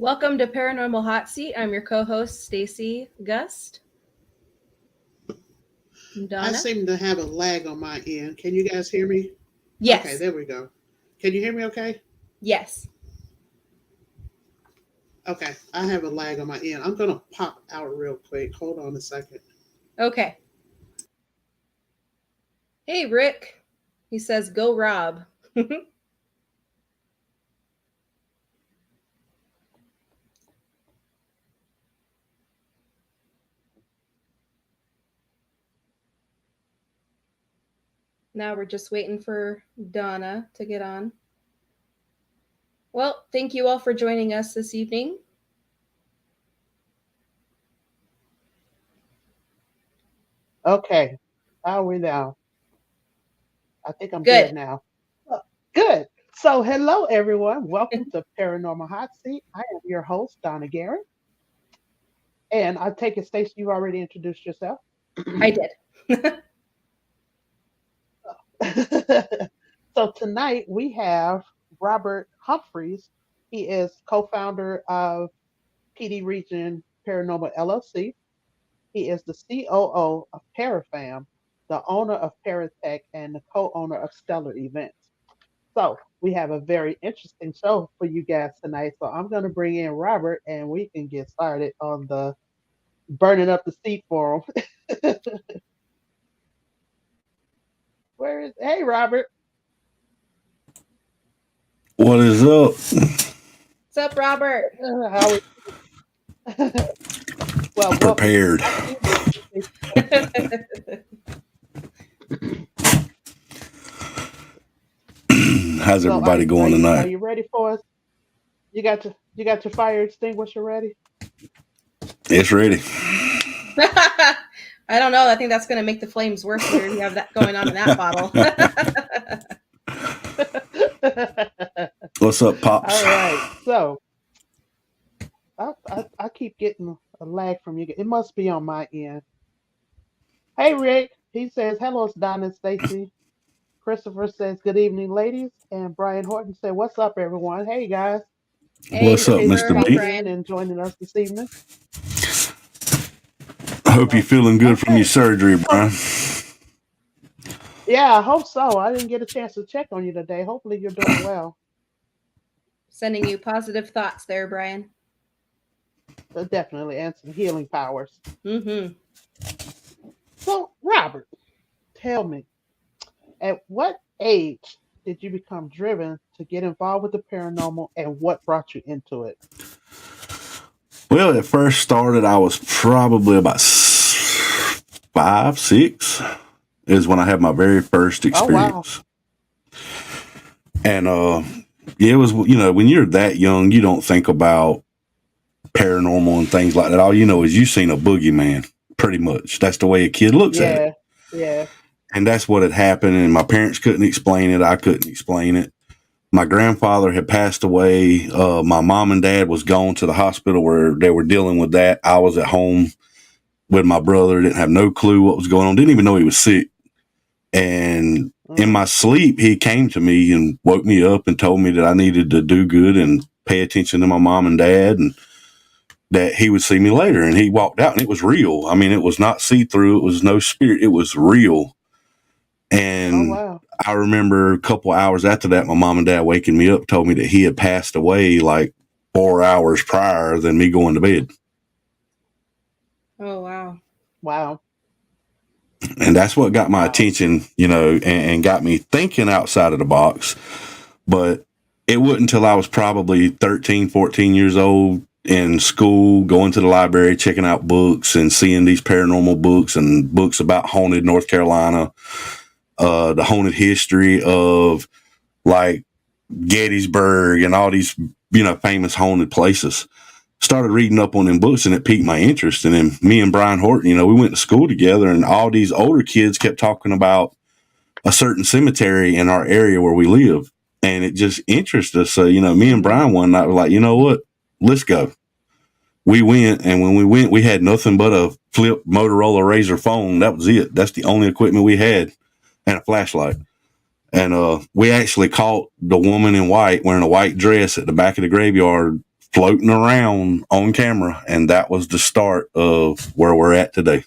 Welcome to Paranormal Hot Seat. I'm your co-host, Stacy Gust. I Donna? seem to have a lag on my end. Can you guys hear me? Yes. Okay, there we go. Can you hear me okay? Yes. Okay, I have a lag on my end. I'm going to pop out real quick. Hold on a second. Okay. Hey, Rick. He says, go Rob. Now we're just waiting for Donna to get on. Well, thank you all for joining us this evening. Okay, how are we now? I think I'm Good. good now. Good. So, hello, everyone. Welcome to Paranormal Hot Seat. I am your host, Donna Guerin. And I take it, Stacey, you've already introduced yourself. I did. So, tonight we have Robert Humphries. He is co founder of PD Region Paranormal LLC. He is the COO of Parafam, the owner of Paratech, and the co-owner of Stellar Events. So we have a very interesting show for you guys tonight. So I'm going to bring in Robert, and we can get started on the burning up the seat for him. Where is? Hey, Robert. What is up? What's up, Robert? How? Well, Prepared. How's everybody going tonight? Are you ready for us? You got your fire extinguisher ready? It's ready. I don't know. I think that's going to make the flames worse when you have that going on in that bottle. What's up, Pops? All right. So I keep getting a lag from you. It must be on my end. Hey, Rick. He says, hello, it's Donna and Stacy. Christopher says, good evening, ladies. And Brian Horton said, what's up, everyone? Hey, guys. What's up, Mr. B? And joining us this evening. I hope you're feeling good from your surgery, Brian. Yeah, I hope so. I didn't get a chance to check on you today. Hopefully you're doing well. Sending you positive thoughts there, Brian. Definitely, and some healing powers. Mm-hmm. So, Robert, tell me, at what age did you become driven to get involved with the paranormal, and what brought you into it? Well, it first started, I was probably about 5, 6 is when I had my very first experience. Oh, wow. And it was, when you're that young, you don't think about paranormal and things like that. All you know is you seen a boogeyman, pretty much. That's the way a kid looks at it. Yeah. And that's what had happened. And my parents couldn't explain it. I couldn't explain it. My grandfather had passed away. My mom and dad was gone to the hospital where they were dealing with that. I was at home with my brother. Didn't have no clue what was going on. Didn't even know he was sick. And in my sleep, he came to me and woke me up and told me that I needed to do good and pay attention to my mom and dad, and that he would see me later. And he walked out, and it was real. I mean, it was not see-through. It was no spirit. It was real. And wow. I remember a couple hours after that, my mom and dad waking me up, told me that he had passed away like 4 hours prior than me going to bed. Oh, wow. Wow. And that's what got my attention, and got me thinking outside of the box. But it wasn't until I was probably 13, 14 years old in school, going to the library, checking out books and seeing these paranormal books and books about haunted North Carolina, the haunted history of like Gettysburg and all these, famous haunted places. Started reading up on them books, and it piqued my interest. And then me and Brian Horton, we went to school together, and all these older kids kept talking about a certain cemetery in our area where we live. And it just interested us. So, me and Brian one night were like, you know what? Let's go. We went, and when we went, we had nothing but a flip Motorola Razr phone. That was it. That's the only equipment we had, and a flashlight. And we actually caught the woman in white wearing a white dress at the back of the graveyard floating around on camera. And that was the start of where we're at today.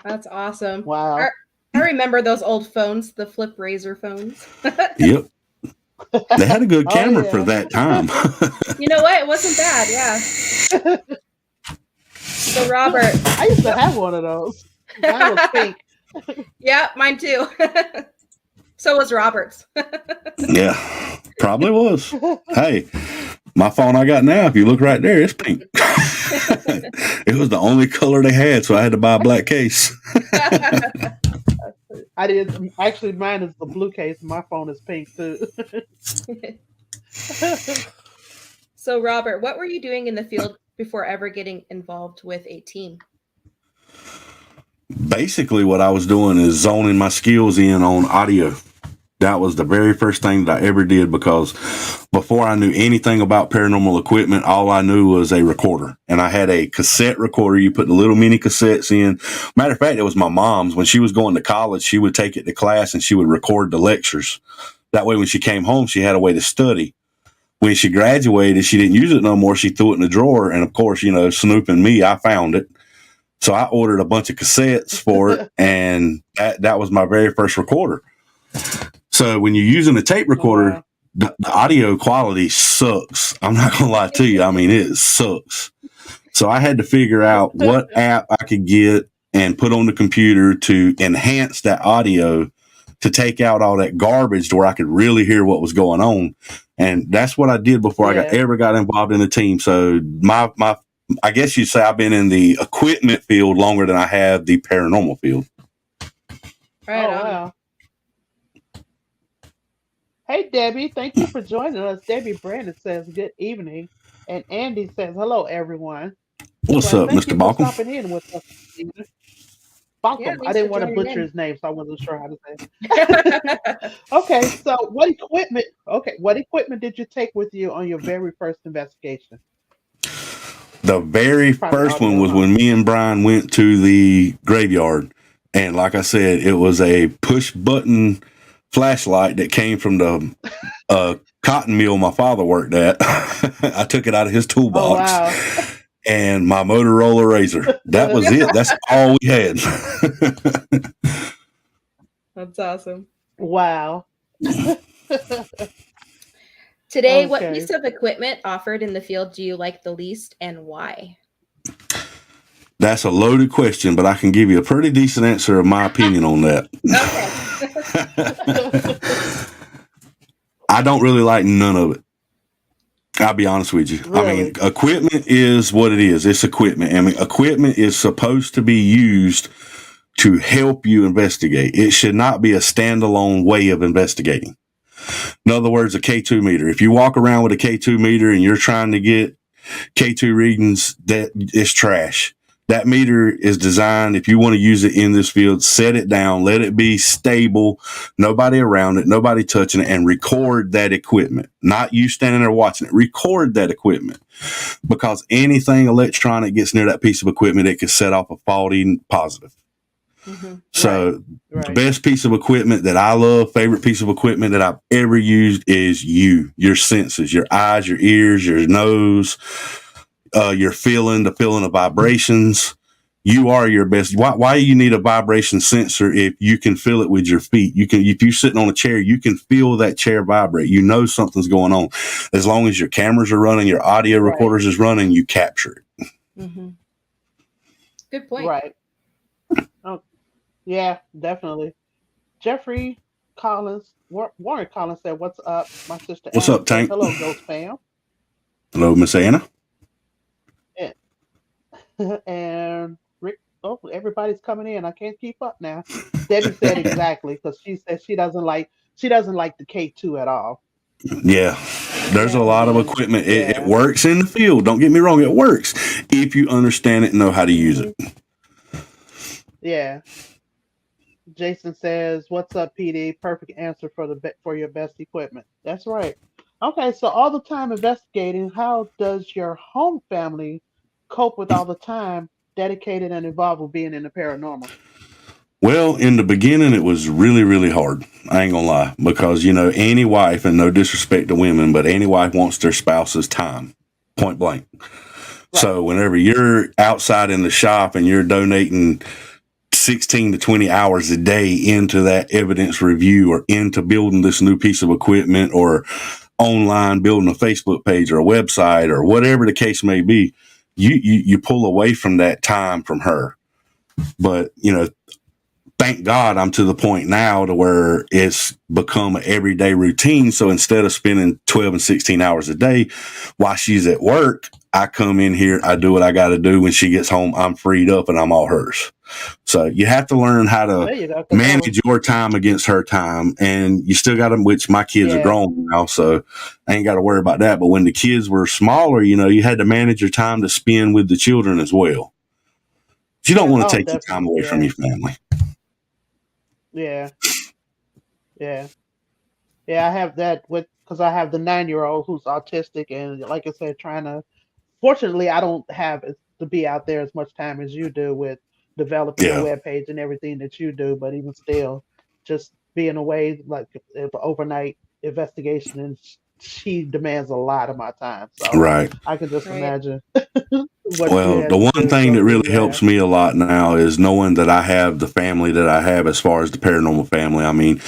That's awesome. Wow. I remember those old phones, the flip razor phones. Yep. They had a good Oh, camera for yeah. that time. You know what? It wasn't bad. Yeah. So Robert, I used to have one of those. Mine was pink. yeah, mine too. So was Robert's. Yeah, probably was. Hey, my phone I got now, if you look right there, it's pink. It was the only color they had, so I had to buy a black case. I did. Actually, mine is the blue case. My phone is pink too. So Robert, what were you doing in the field before ever getting involved with a team? Basically, what I was doing is zoning my skills in on audio. That was the very first thing that I ever did, because before I knew anything about paranormal equipment, all I knew was a recorder. And I had a cassette recorder. You put the little mini cassettes in. Matter of fact, it was my mom's. When she was going to college, she would take it to class and she would record the lectures. That way, when she came home, she had a way to study. When she graduated, she didn't use it no more. She threw it in the drawer. And of course, snooping me, I found it. So I ordered a bunch of cassettes for it. And that was my very first recorder. So when you're using a tape recorder, the audio quality sucks. I'm not going to lie to you. I mean, it sucks. So I had to figure out what app I could get and put on the computer to enhance that audio, to take out all that garbage to where I could really hear what was going on. And that's what I did before I ever got involved in a team. So I guess you'd say I've been in the equipment field longer than I have the paranormal field. Right on. Wow. Hey, Debbie, thank you for joining us. Debbie Brandon says good evening. And Andy says hello, everyone. What's Well, up, thank Mr. you for Balcom? stopping in with us this evening. Yeah, Balcom. I thanks didn't for want to joining butcher in. his name, so I wasn't sure how to say it. Okay, so what equipment did you take with you on your very first investigation? The very Probably first one audio, was huh? when me and Brian went to the graveyard. And like I said, it was a push button flashlight that came from the cotton mill my father worked at. I took it out of his Oh, toolbox, wow. and my Motorola Razor. That was it. That's all we had. That's awesome. Wow. Today, what Okay. piece of equipment offered in the field do you like the least and why? That's a loaded question, but I can give you a pretty decent answer of my opinion on that. Okay. I don't really like none of it. I'll be honest with you. I mean, Really? equipment is what it is. It's equipment. I mean, equipment is supposed to be used to help you investigate. It should not be a standalone way of investigating. In other words, a K2 meter. If you walk around with a K2 meter and you're trying to get K2 readings, that is trash. That meter is designed, if you want to use it in this field, set it down, let it be stable, nobody around it, nobody touching it, and record that equipment. Not you standing there watching it. Record that equipment, because anything electronic gets near that piece of equipment, it could set off a faulty positive. Mm-hmm. So the Right. best piece of equipment that I love, favorite piece of equipment that I've ever used, is your senses, your eyes, your ears, your nose, your the feeling of vibrations. You are your best. Why do you need a vibration sensor if you can feel it with your feet? If you're sitting on a chair, you can feel that chair vibrate. You know something's going on. As long as your cameras are running, your audio Right. recorders is running, you capture it. Mm-hmm. Good point. Right. Oh, yeah, definitely. Jeffrey Collins, Warren Collins said, "What's up?" My sister What's Anna up, says, Tank? "Hello, Ghost fam." Hello, Miss Anna. And, and Rick, oh, everybody's coming in. I can't keep up now. Debbie said exactly, because she said she doesn't like the K2 at all. Yeah, there's a lot of And equipment. It yeah. works in the field. Don't get me wrong. It works if you understand it and know how to use Hmm. it. Yeah. Jason says, "What's up, PD? Perfect answer for your best equipment." That's right. Okay, so all the time investigating, how does your home family cope with all the time dedicated and involved with being in the paranormal? Well, in the beginning, it was really, really hard. I ain't gonna lie, because any wife, and no disrespect to women, but any wife wants their spouse's time, point blank. Right. So whenever you're outside in the shop and you're donating 16 to 20 hours a day into that evidence review or into building this new piece of equipment or online building a Facebook page or a website or whatever the case may be, you pull away from that time from her. But, thank God I'm to the point now to where it's become an everyday routine. So instead of spending 12 and 16 hours a day while she's at work, I come in here, I do what I got to do. When she gets home, I'm freed up and I'm all hers. So you have to learn how to manage your time against her time. And you still got to, which my kids are grown now, so I ain't got to worry about that. But when the kids were smaller, you had to manage your time to spend with the children as well. You don't want to take your time away from your family. Yeah. I have that because I have the 9-year-old who's autistic, and like I said, fortunately, I don't have to be out there as much time as you do with developing a web page and everything that you do. But even still, just being away, like overnight investigation, and she demands a lot of my time. So I can just imagine. Well, the one thing that really helps me a lot now is knowing that I have the family that I have as far as the paranormal family. I mean,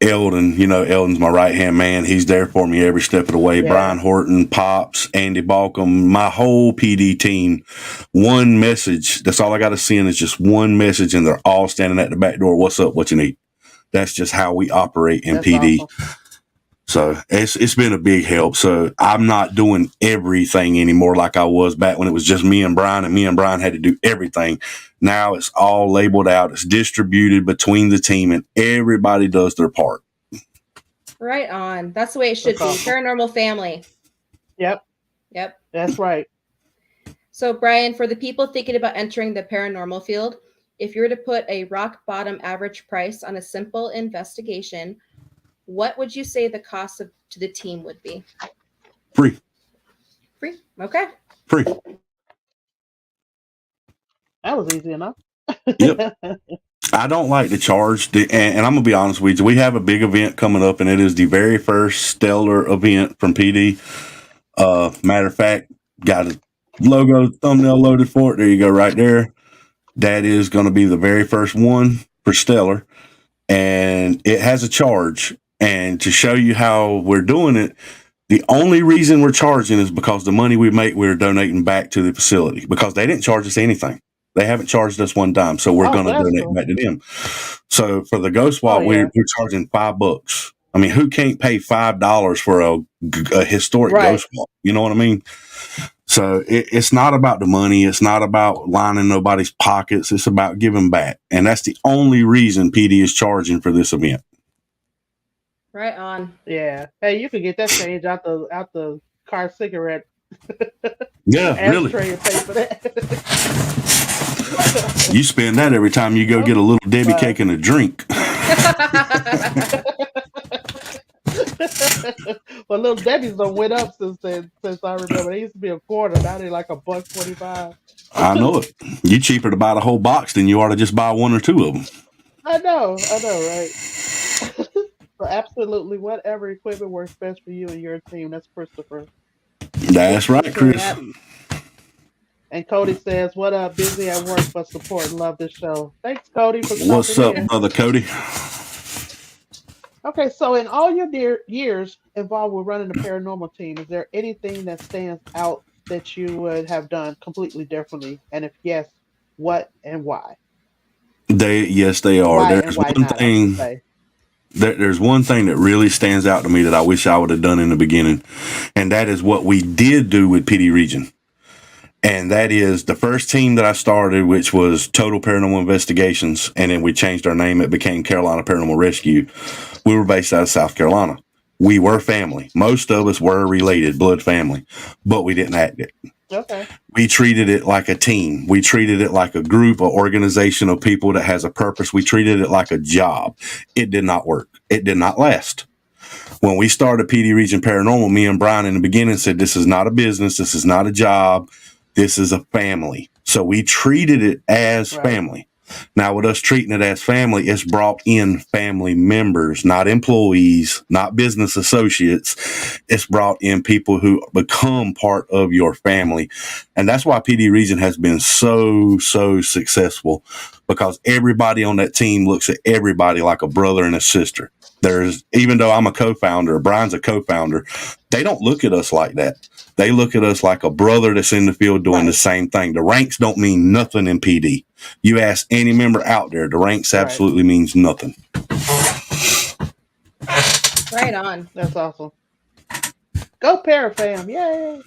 Eldon, Eldon's my right-hand man. He's there for me every step of the way. Yeah. Brian Horton, Pops, Andy Balcom, my whole PD team. One message, that's all I got to send is just one message, and they're all standing at the back door. What's up? What you need? That's just how we operate in PD. Awesome. So it's been a big help. So I'm not doing everything anymore like I was back when it was just me and Brian, and me and Brian had to do everything. Now it's all labeled out. It's distributed between the team, and everybody does their part. Right on. That's the way it should be. Paranormal family. Yep. That's right. So Brian, for the people thinking about entering the paranormal field, if you were to put a rock bottom average price on a simple investigation, what would you say the cost to the team would be? Free. Okay. Free. That was easy enough. Yep. I don't like to charge, and I'm going to be honest with you. We have a big event coming up, and it is the very first stellar event from PD. Matter of fact, got a logo thumbnail loaded for it. There you go, right there. That is going to be the very first one for Stellar, and it has a charge. And to show you how we're doing it, the only reason we're charging is because the money we make, we're donating back to the facility, because they didn't charge us anything. They haven't charged us one dime, so we're going to donate back to them. So for the Ghost Walk, we're charging $5. I mean, who can't pay $5 for a historic Ghost Walk? You know what I mean? So it's not about the money. It's not about lining nobody's pockets. It's about giving back. And that's the only reason PD is charging for this event. Right on. Yeah. Hey, you could get that change out the car cigarette. Yeah, really. Pay for that. You spend that every time you go get a little Debbie cake and a drink. Well, little Debbie's done went up since I remember. They used to be a quarter. Now they're like $1.25. I know it. You cheaper to buy the whole box than you are to just buy one or two of them. I know, right? So absolutely, whatever equipment works best for you and your team. That's Christopher. That's right, Chris. And Cody says, "What up? Busy at work, but support and love this show." Thanks, Cody. What's up, brother Cody? Okay, so in all your years involved with running the paranormal team, is there anything that stands out that you would have done completely differently? And if yes, what and why? Yes, they are. There's one thing that really stands out to me that I wish I would have done in the beginning, and that is what we did do with PD Region. And that is the first team that I started, which was Total Paranormal Investigations, and then we changed our name. It became Carolina Paranormal Rescue. We were based out of South Carolina. We were family. Most of us were related, blood family, but we didn't act it. Okay. We treated it like a team. We treated it like a group, an organization of people that has a purpose. We treated it like a job. It did not work. It did not last. When we started PD Region Paranormal, me and Brian in the beginning said, this is not a business. This is not a job. This is a family. So we treated it as family. Now, with us treating it as family, it's brought in family members, not employees, not business associates. It's brought in people who become part of your family. And that's why PD Region has been so successful, because everybody on that team looks at everybody like a brother and a sister. Even though I'm a co-founder, Brian's a co-founder, they don't look at us like that. They look at us like a brother that's in the field doing the same thing. The ranks don't mean nothing in PD. You ask any member out there, the ranks absolutely means nothing. Right on. That's awesome. Go Parafam. Yay.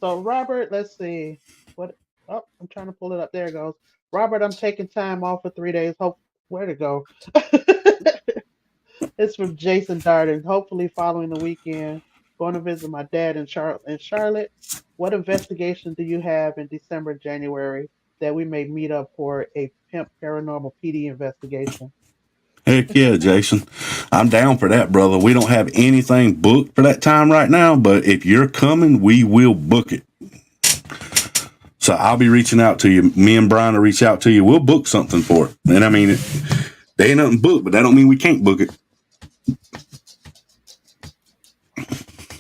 So Robert, let's see. What I'm trying to pull it up. There it goes. Robert, I'm taking time off for 3 days. Where to go? It's from Jason Darden. Hopefully following the weekend. Going to visit my dad in Charlotte. What investigation do you have in December, January that we may meet up for a Pimp Paranormal PD investigation? Heck yeah, Jason. I'm down for that, brother. We don't have anything booked for that time right now, but if you're coming, we will book it. So I'll be reaching out to you. Me and Brian will reach out to you. We'll book something for it. And I mean, there ain't nothing booked, but that don't mean we can't book it.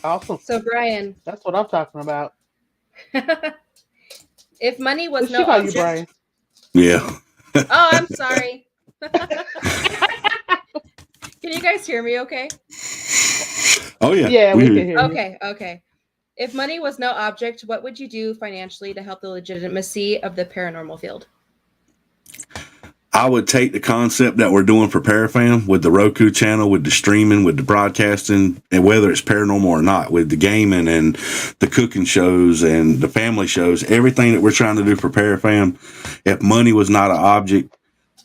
Awesome. So Brian, that's what I'm talking about. If money was no object, you, Brian? Yeah. Oh, I'm sorry. Can you guys hear me okay? Oh yeah. Yeah, we can hear you. Okay. If money was no object, what would you do financially to help the legitimacy of the paranormal field? I would take the concept that we're doing for Parafam with the Roku channel, with the streaming, with the broadcasting, and whether it's paranormal or not, with the gaming and the cooking shows and the family shows, everything that we're trying to do for Parafam, if money was not an object,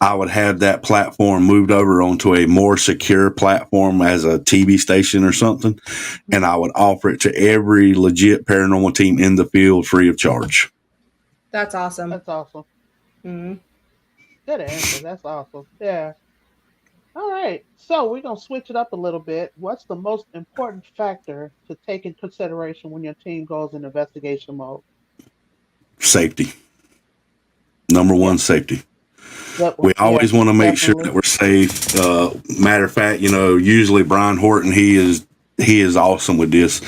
I would have that platform moved over onto a more secure platform as a TV station or something, and I would offer it to every legit paranormal team in the field free of charge. That's awesome. That's awesome. Mm-hmm. Good answer. That's awesome. Yeah. All right. So we're going to switch it up a little bit. What's the most important factor to take in consideration when your team goes in investigation mode? Safety. Number one, safety. We always want to make sure that we're safe. Matter of fact, usually Brian Horton, he is awesome with this.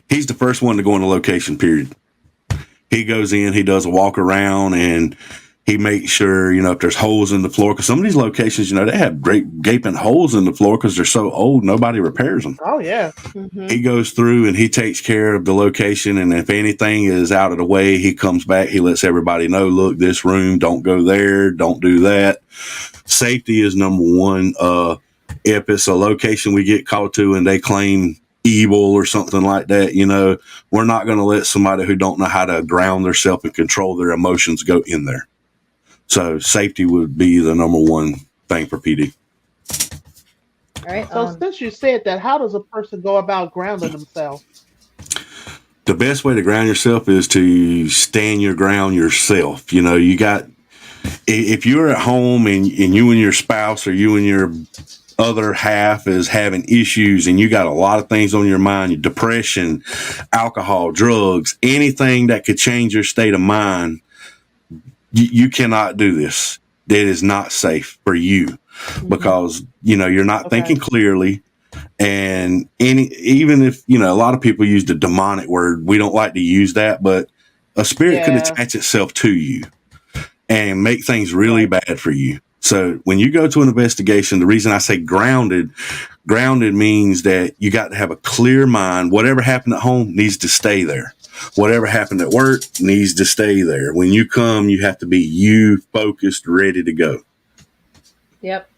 He's the first one to go in the location, period. He goes in, he does a walk around, and he makes sure, if there's holes in the floor, because some of these locations, they have great gaping holes in the floor because they're so old, nobody repairs them. Oh, yeah. Mm-hmm. He goes through and he takes care of the location. And if anything is out of the way, he comes back. He lets everybody know, look, this room, don't go there. Don't do that. Safety is number one. If it's a location we get called to and they claim evil or something like that, we're not going to let somebody who don't know how to ground themselves and control their emotions go in there. So safety would be the number one thing for PD. All right. So since you said that, how does a person go about grounding themselves? The best way to ground yourself is to stand your ground yourself. If you're at home and you and your spouse or you and your other half is having issues and you got a lot of things on your mind, depression, alcohol, drugs, anything that could change your state of mind, you cannot do this. That is not safe for you because, you're not thinking clearly. And even if, a lot of people use the demonic word, we don't like to use that, but a spirit could attach itself to you and make things really bad for you. So when you go to an investigation, the reason I say grounded means that you got to have a clear mind. Whatever happened at home needs to stay there. Whatever happened at work needs to stay there. When you come, you have to be focused, ready to go. Yep.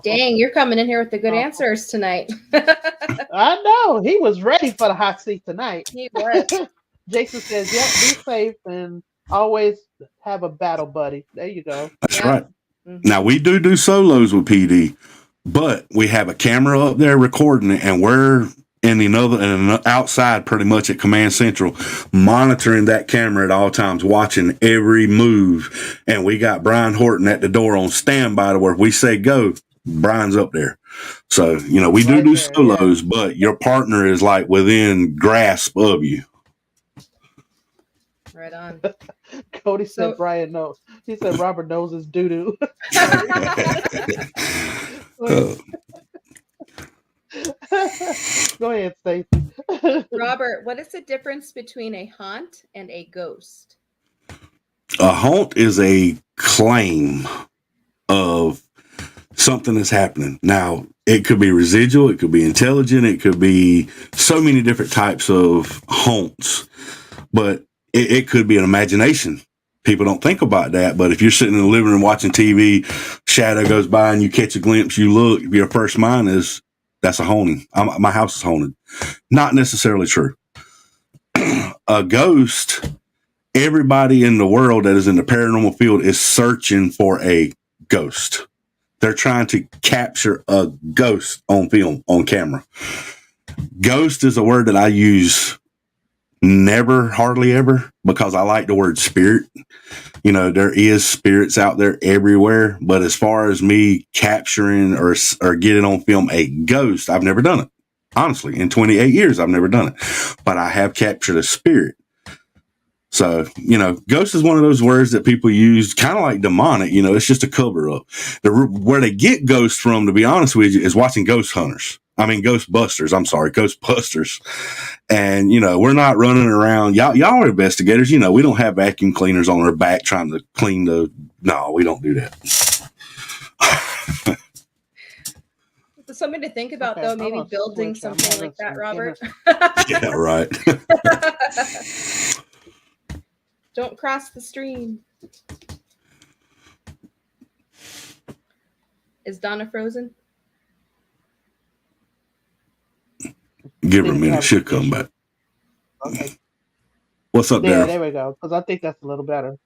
Dang, you're coming in here with the good answers tonight. I know. He was ready for the hot seat tonight. He was. Jason says, yep, be safe and always have a battle buddy. There you go. That's right. Mm-hmm. Now, we do solos with PD, but we have a camera up there recording it, and we're in the outside pretty much at Command Central, monitoring that camera at all times, watching every move. And we got Brian Horton at the door on standby to where if we say go, Brian's up there. So, we do solos, but your partner is like within grasp of you. Right on. Cody said So Brian knows. He said Robert knows his doo doo. Uh, Go ahead, Stacy. Robert, what is the difference between a haunt and a ghost? a haunt is a claim of something that's happening. Now, it could be residual, it could be intelligent, it could be so many different types of haunts, but it could be an imagination. People don't think about that, but if you're sitting in the living room watching TV, shadow goes by and you catch a glimpse, you look, your first mind is, that's a haunting. My house is haunted. Not necessarily true. A ghost, everybody in the world that is in the paranormal field is searching for a ghost. They're trying to capture a ghost on film, on camera. Ghost is a word that I use never, hardly ever, because I like the word spirit. You know, there is spirits out there everywhere, but as far as me capturing or getting on film a ghost, I've never done it. Honestly, in 28 years, I've never done it, but I have captured a spirit. So, you know, ghost is one of those words that people use kind of like demonic, you know, it's just a cover up. Where they get ghosts from, to be honest with you, is watching Ghostbusters. I'm sorry, Ghostbusters. And, you know, we're not running around. Y'all are investigators. You know, we don't have vacuum cleaners on our back trying to clean no, we don't do that. Something to think about, Okay, though, I'm maybe gonna building switch. I'm something having like that, some Robert. Yeah, right. Don't cross the stream. Is Donna frozen? Give her a Seems to minute. have She'll some come issue. back. Okay. What's up, Yeah, Daryl? there we go. Because I think that's a little better.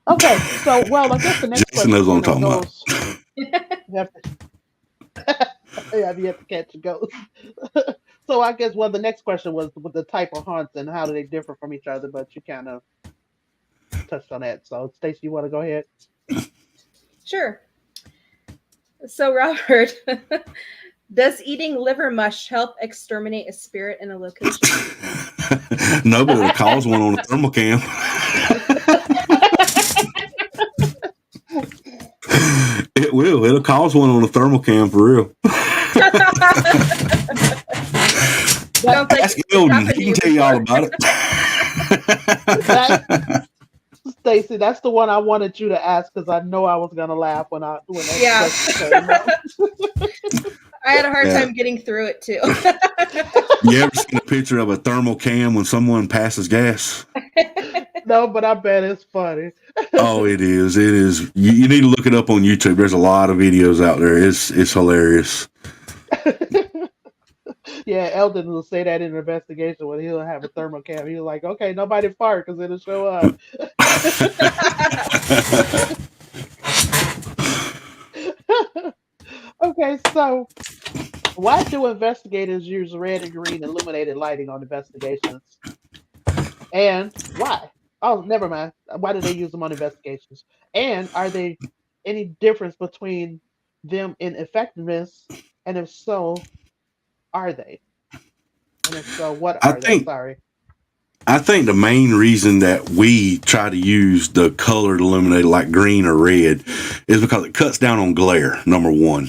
Okay, so well, I guess the next Jason knows question what I'm talking about. goes. You have to, you have yet to catch a ghost. So I guess the next question was with the type of haunts and how do they differ from each other, but you kind of touched on that. So Stacey, you want to go ahead? Sure. So, Robert, does eating liver mush help exterminate a spirit in a location? No, but it'll cause one on a thermal cam. It will. It'll cause one on a thermal cam for real. Sounds like Ask it's Eldon. happened to He you can tell you all before. about That it. Stacey, that's the one I wanted you to ask because I know I was gonna laugh when that Yeah. question came up. I had a hard Yeah. time getting through it, too. You ever seen a picture of a thermal cam when someone passes gas? No, but I bet it's funny. Oh, it is. It is. You need to look it up on YouTube. There's a lot of videos out there. It's hilarious. Yeah, Eldon will say that in an investigation when he'll have a thermal cam. He's like, okay, nobody fart because it'll show up. Okay, so why do investigators use red and green illuminated lighting on investigations? And why? Oh, never mind. Why do they use them on investigations? And are they any difference between them in effectiveness? And if so, are they? And if so, what I are they? think Sorry. I think the main reason that we try to use the colored illuminated like green or red is because it cuts down on glare, number one.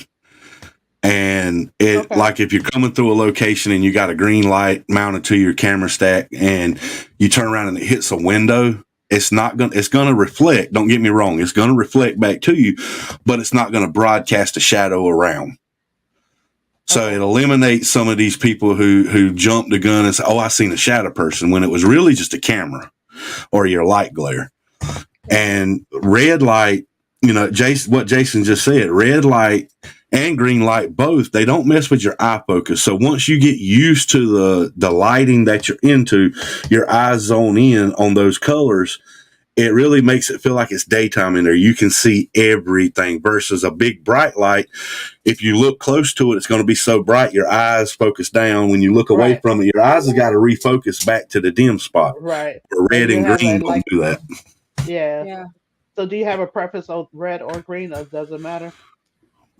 And it, Okay. like if you're coming through a location and you got a green light mounted to your camera stack and you turn around and it hits a window, it's going to reflect. Don't get me wrong. It's going to reflect back to you, but it's not going to broadcast a shadow around. So Okay. it eliminates some of these people who jump the gun and say, "Oh, I seen a shadow person," when it was really just a camera or your light glare. And red light, you know, what Jason just said, red light and green light, both, they don't mess with your eye focus. So once you get used to the lighting that you're into, your eyes zone in on those colors. It really makes it feel like it's daytime in there. You can see everything versus a big bright light. If you look close to it, it's going to be so bright, your eyes focus down. When you look away Right. from it, your eyes have got to refocus back to the dim spot. Right. Red And you and have green a don't do that. yeah. Yeah. So do you have a preference of red or green or does it matter?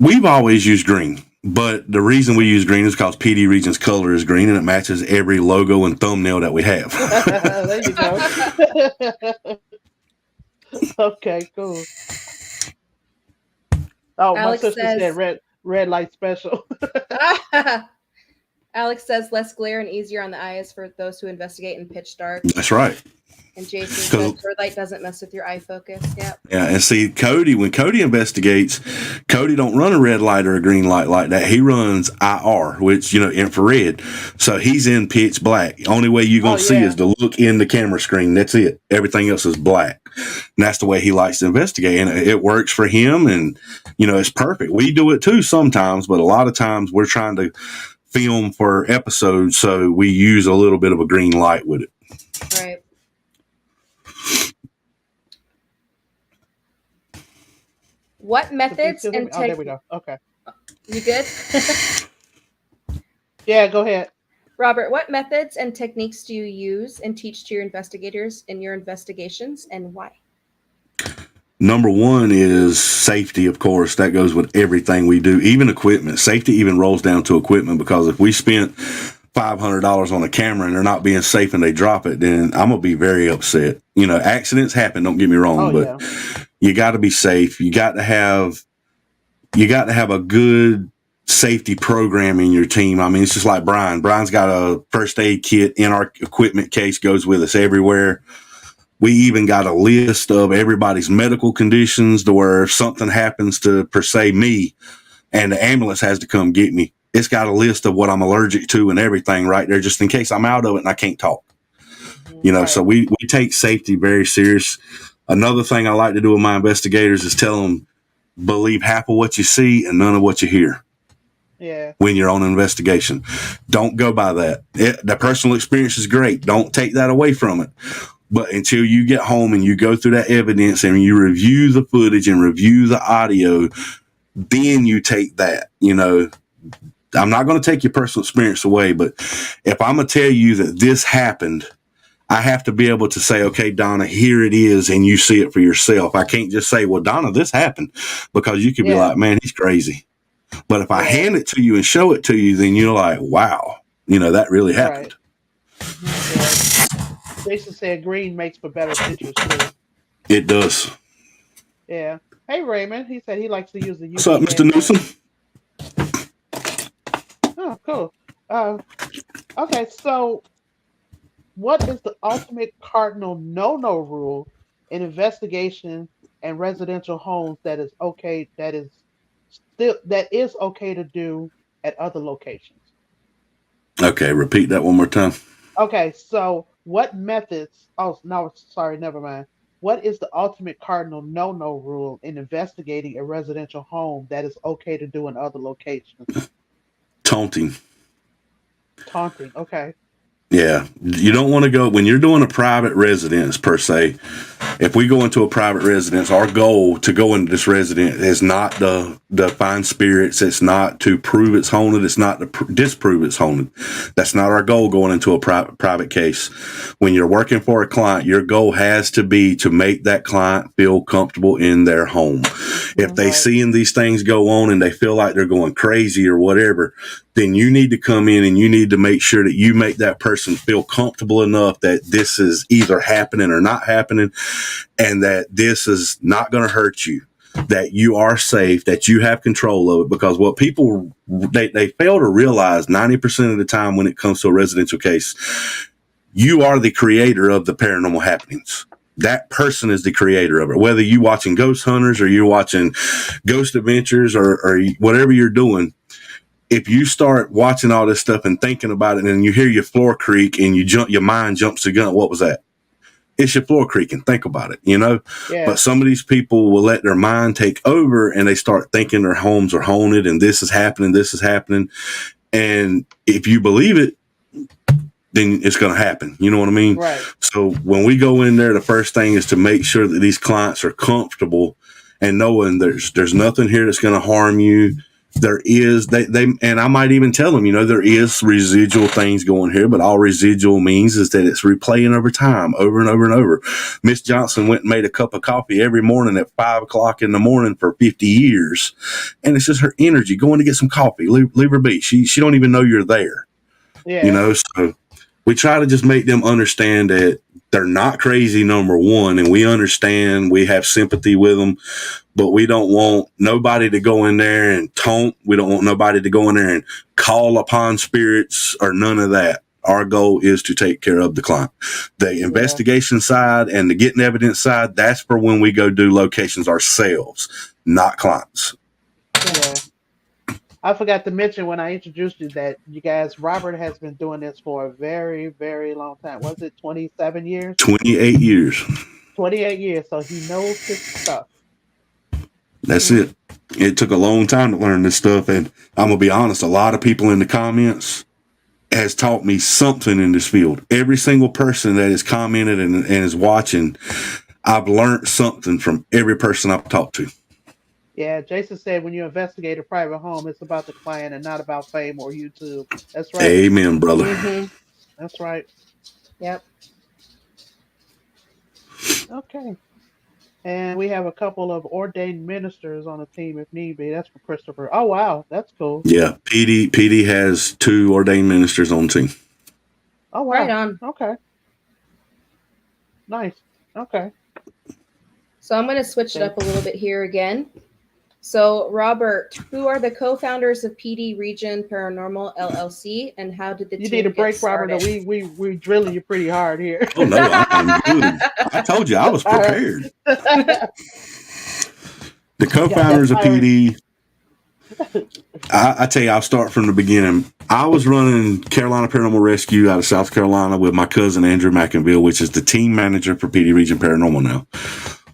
We've always used green, but the reason we use green is because PD Region's color is green and it matches every logo and thumbnail that we have. There you go. Okay, cool. Oh, my Alex sister said says, red light special. Alex says less glare and easier on the eyes for those who investigate in pitch dark. That's right. And Jason says red light doesn't mess with your eye focus. Yep. Yeah, and see, Cody, when Cody investigates, Cody don't run a red light or a green light like that. He runs IR, which, infrared. So he's in pitch black. The only way you're going to see is to look in the camera screen. That's it. Everything else is black. And that's the way he likes to investigate. And it works for him. And, it's perfect. We do it too sometimes, but a lot of times we're trying to film for episodes. So we use a little bit of a green light with it. Right. What methods and oh, there we go. Okay. You good? Yeah, go ahead. Robert, what methods and techniques do you use and teach to your investigators in your investigations, and why? Number one is safety, of course. That goes with everything we do, even equipment. Safety even rolls down to equipment, because if we spent $500 on a camera and they're not being safe and they drop it, then I'm going to be very upset. Accidents happen, don't get me wrong, but you got to be safe. You got to have a good safety program in your team. I mean, it's just like Brian. Brian's got a first aid kit in our equipment case, goes with us everywhere. We even got a list of everybody's medical conditions, to where if something happens to, per se, me, and the ambulance has to come get me, it's got a list of what I'm allergic to and everything right there, just in case I'm out of it and I can't talk. So we take safety very serious. Another thing I like to do with my investigators is tell them, believe half of what you see and none of what you hear. Yeah. When you're on an investigation, don't go by that. The personal experience is great. Don't take that away from it. But until you get home and you go through that evidence and you review the footage and review the audio, then you take that. I'm not going to take your personal experience away, but if I'm going to tell you that this happened, I have to be able to say, okay, Donna, here it is, and you see it for yourself. I can't just say, well, Donna, this happened, because you could be like, man, he's crazy. But if I hand it to you and show it to you, then you're like, wow, that really happened. Right. Jason said green makes for better pictures too. It does. Yeah. Hey, Raymond. He said he likes to use the UV. What's up, Mr. Newsom? Oh, cool. Okay, so what is the ultimate cardinal no-no rule in investigation and residential homes that is okay to do at other locations? Okay, repeat that one more time. Okay, so what methods? Oh, no, sorry, never mind. What is the ultimate cardinal no-no rule in investigating a residential home that is okay to do in other locations? Taunting. Taunting, okay. Yeah, you don't want to go when you're doing a private residence, per se. If we go into a private residence, our goal to go into this residence is not to find spirits. It's not to prove it's haunted. It's not to disprove it's haunted. That's not our goal going into a private case. When you're working for a client, your goal has to be to make that client feel comfortable in their home. If they seeing these things go on and they feel like they're going crazy or whatever, then you need to come in and you need to make sure that you make that person feel comfortable enough that this is either happening or not happening, and that this is not going to hurt you, that you are safe, that you have control of it. Because what people, they fail to realize 90% of the time when it comes to a residential case, you are the creator of the paranormal happenings. That person is the creator of it. Whether you watching Ghost Hunters or you're watching Ghost Adventures or whatever you're doing, if you start watching all this stuff and thinking about it, and you hear your floor creak and your mind jumps to gun, what was that? It's your floor creaking. Think about it, Yeah. But some of these people will let their mind take over and they start thinking their homes are haunted and this is happening. And if you believe it, then it's going to happen. You know what I mean? Right. So when we go in there, the first thing is to make sure that these clients are comfortable and knowing there's nothing here that's going to harm you. there is they and I might even tell them, there is residual things going here, but all residual means is that it's replaying over time, over and over and over. Miss Johnson went and made a cup of coffee every morning at 5:00 in the morning for 50 years, and it's just her energy going to get some coffee. Leave her be. She don't even know you're there. Yeah. So we try to just make them understand that they're not crazy, number one, and we understand, we have sympathy with them, but we don't want nobody to go in there and taunt. We don't want nobody to go in there and call upon spirits or none of that. Our goal is to take care of the client. The investigation side and the getting evidence side, that's for when we go do locations ourselves, not clients. Yeah. I forgot to mention when I introduced you that you guys, Robert has been doing this for a very, very long time. Was it 27 years? 28 years. 28 years. So he knows his stuff. That's it. It took a long time to learn this stuff. And I'm going to be honest, a lot of people in the comments has taught me something in this field. Every single person that has commented and is watching, I've learned something from every person I've talked to. Yeah, Jason said when you investigate a private home, it's about the client and not about fame or YouTube. That's right. Amen, brother. Mm-hmm. That's right. Yep. Okay. And we have a couple of ordained ministers on the team if need be. That's for Christopher. Oh, wow. That's cool. Yeah, PD has 2 ordained ministers on the team. Oh, wow. Right on. Okay. Nice. Okay. So I'm going to switch it up a little bit here again. So, Robert, who are the co-founders of PD Region Paranormal LLC, and how did the team You need a break, get started? Robert. We drilling you pretty hard here. Oh, no, I'm good. I told you I was prepared. The co-founders of PD, I tell you, I'll start from the beginning. I was running Carolina Paranormal Rescue out of South Carolina with my cousin, Andrew McInville, which is the team manager for PD Region Paranormal now.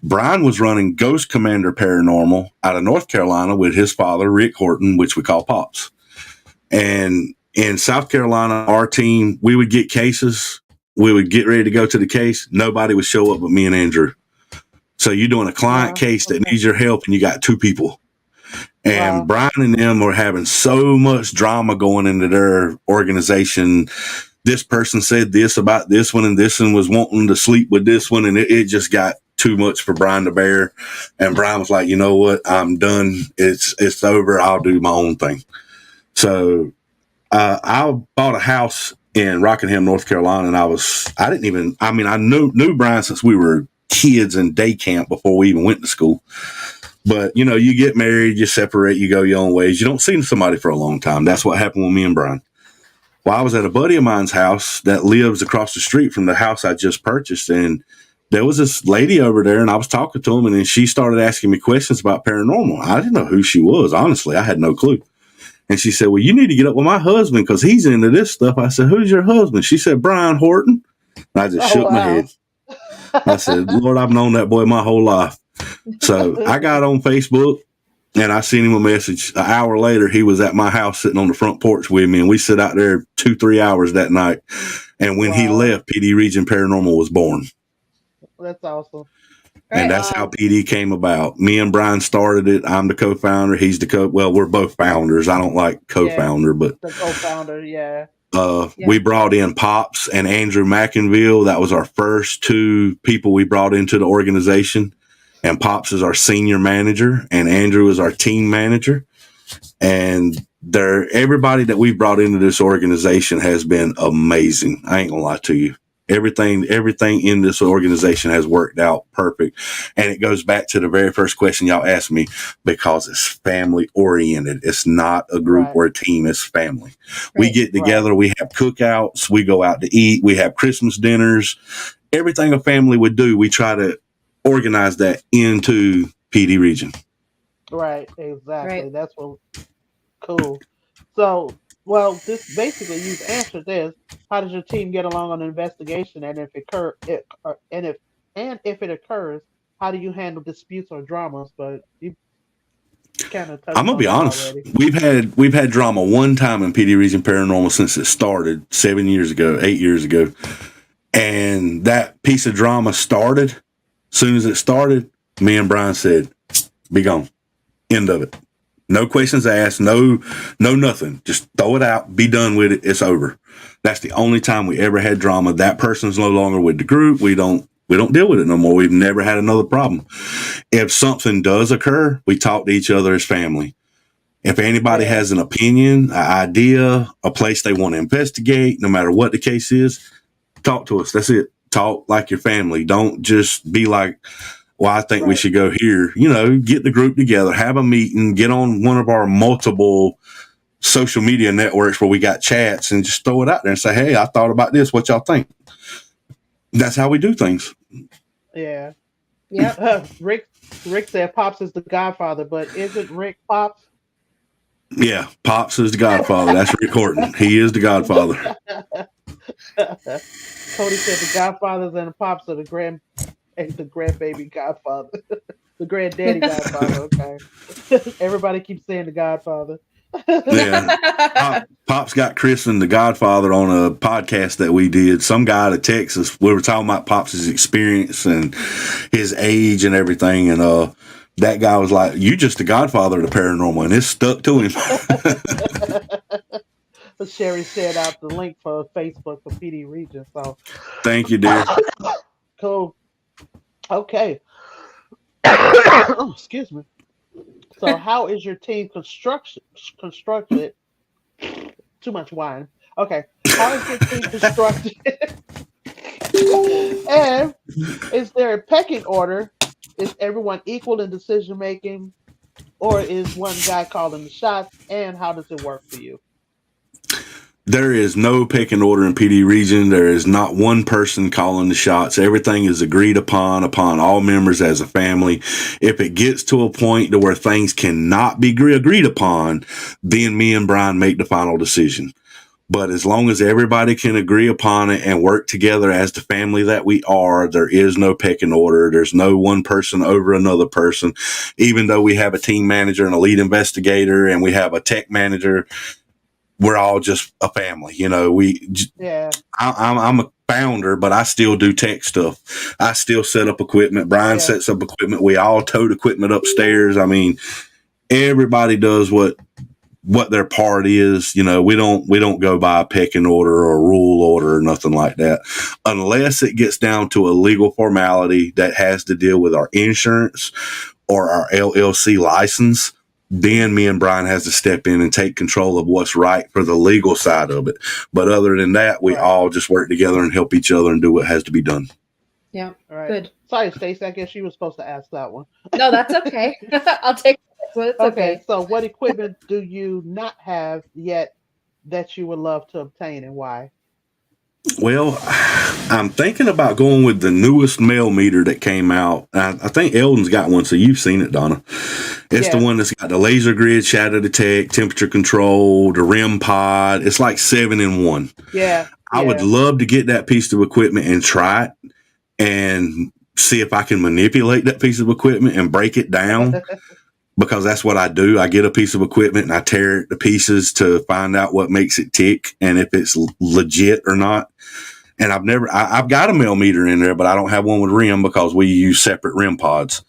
Brian was running Ghost Commander Paranormal out of North Carolina with his father, Rick Horton, which we call Pops. And in South Carolina, our team, we would get cases. We would get ready to go to the case. Nobody would show up but me and Andrew. So you're doing a client case that needs your help, and you got 2 people. And Brian and them were having so much drama going into their organization. This person said this about this one, and this one was wanting to sleep with this one, and it just got too much for Brian to bear. And Brian was like, you know what? I'm done. It's over. I'll do my own thing. So I bought a house in Rockingham, North Carolina, and I knew Brian since we were kids in day camp before we even went to school. But, you get married, you separate, you go your own ways. You don't see somebody for a long time. That's what happened with me and Brian. Well, I was at a buddy of mine's house that lives across the street from the house I just purchased, and there was this lady over there, and I was talking to him, and then she started asking me questions about paranormal. I didn't know who she was. Honestly, I had no clue. And she said, well, you need to get up with my husband because he's into this stuff. I said, who's your husband? She said, Brian Horton. And I just shook my head. I said, Lord, I've known that boy my whole life. So I got on Facebook, and I sent him a message. An hour later, he was at my house sitting on the front porch with me, and we sit out there 2-3 hours that night. And when he left, PD Region Paranormal was born. That's awesome. And that's how PD came about. Me and Brian started it. I'm the co-founder. He's the well, we're both founders. I don't like co-founder, but the co-founder, yeah. We brought in Pops and Andrew McInville. That was our first 2 people we brought into the organization. And Pops is our senior manager, and Andrew is our team manager. And everybody that we brought into this organization has been amazing. I ain't gonna lie to you. Everything in this organization has worked out perfect. And it goes back to the very first question y'all asked me, because it's family oriented. It's not a group or a team. It's family. We get together. We have cookouts. We go out to eat. We have Christmas dinners. Everything a family would do, we try to organize that into PD Region. Right. Exactly. Right. That's what cool. So, well, this basically you've answered this. How does your team get along on an investigation, and if it occurs, how do you handle disputes or dramas? But you kind of touched. I'm gonna be honest. Already. We've had drama one time in PD Region Paranormal since it started 8 years ago, and that piece of drama started. As soon as it started, me and Brian said, "Be gone." End of it. No questions asked. No nothing. Just throw it out. Be done with it. It's over. That's the only time we ever had drama. That person's no longer with the group. We don't deal with it no more. We've never had another problem. If something does occur, we talk to each other as family. If anybody has an opinion, an idea, a place they want to investigate, no matter what the case is, talk to us. That's it. Talk like your family. Don't just be like, well, I think we should go here. Get the group together, have a meeting, get on one of our multiple social media networks where we got chats, and just throw it out there and say, hey, I thought about this. What y'all think? That's how we do things. Yeah. Yeah. Rick said Pops is the Godfather, but isn't Rick Pops? Yeah, Pops is the Godfather. That's Rick Horton. He is the Godfather. Cody said the Godfathers and the Pops are the grandbaby Godfather, the granddaddy Godfather. Okay, everybody keeps saying the Godfather. Yeah, Pops got christened the Godfather on a podcast that we did. Some guy out of Texas. We were talking about Pops' experience and his age and everything, and that guy was like, "You just the Godfather of the paranormal," and it stuck to him. Sherry shared out the link for Facebook for PD Region. So, thank you, dear. Cool. Okay. Oh, excuse me. So, how is your team constructed? Too much wine. Okay. How is your team constructed? And is there a pecking order? Is everyone equal in decision making, or is one guy calling the shots? And how does it work for you? There is no pecking order in PD Region. There is not one person calling the shots. Everything is agreed upon all members as a family. If it gets to a point to where things cannot be agreed upon, then me and Brian make the final decision. But as long as everybody can agree upon it and work together as the family that we are, there is no pecking order. There's no one person over another person. Even though we have a team manager and a lead investigator and we have a tech manager, we're all just a family. I'm a founder, but I still do tech stuff. I still set up equipment. Brian sets up equipment. We all tote equipment upstairs. I mean, everybody does what their part is. We don't go by a pecking order or a rule order or nothing like that, unless it gets down to a legal formality that has to deal with our insurance or our LLC license. Then me and Brian has to step in and take control of what's right for the legal side of it. But other than that, we all just work together and help each other and do what has to be done. Yeah. Right. Good. Sorry, Stacey. I guess you were supposed to ask that one. No, that's okay. I'll take it. So it's okay. So what equipment do you not have yet that you would love to obtain, and why? Well, I'm thinking about going with the newest mail meter that came out. I think Eldon's got one, so you've seen it, Donna. It's the one that's got the laser grid, shadow detect, temperature control, the REM pod. It's like 7-in-1. Yeah. I would love to get that piece of equipment and try it and see if I can manipulate that piece of equipment and break it down. Because that's what I do. I get a piece of equipment and I tear it to pieces to find out what makes it tick and if it's legit or not. And I've got a mail meter in there, but I don't have one with REM because we use separate REM pods.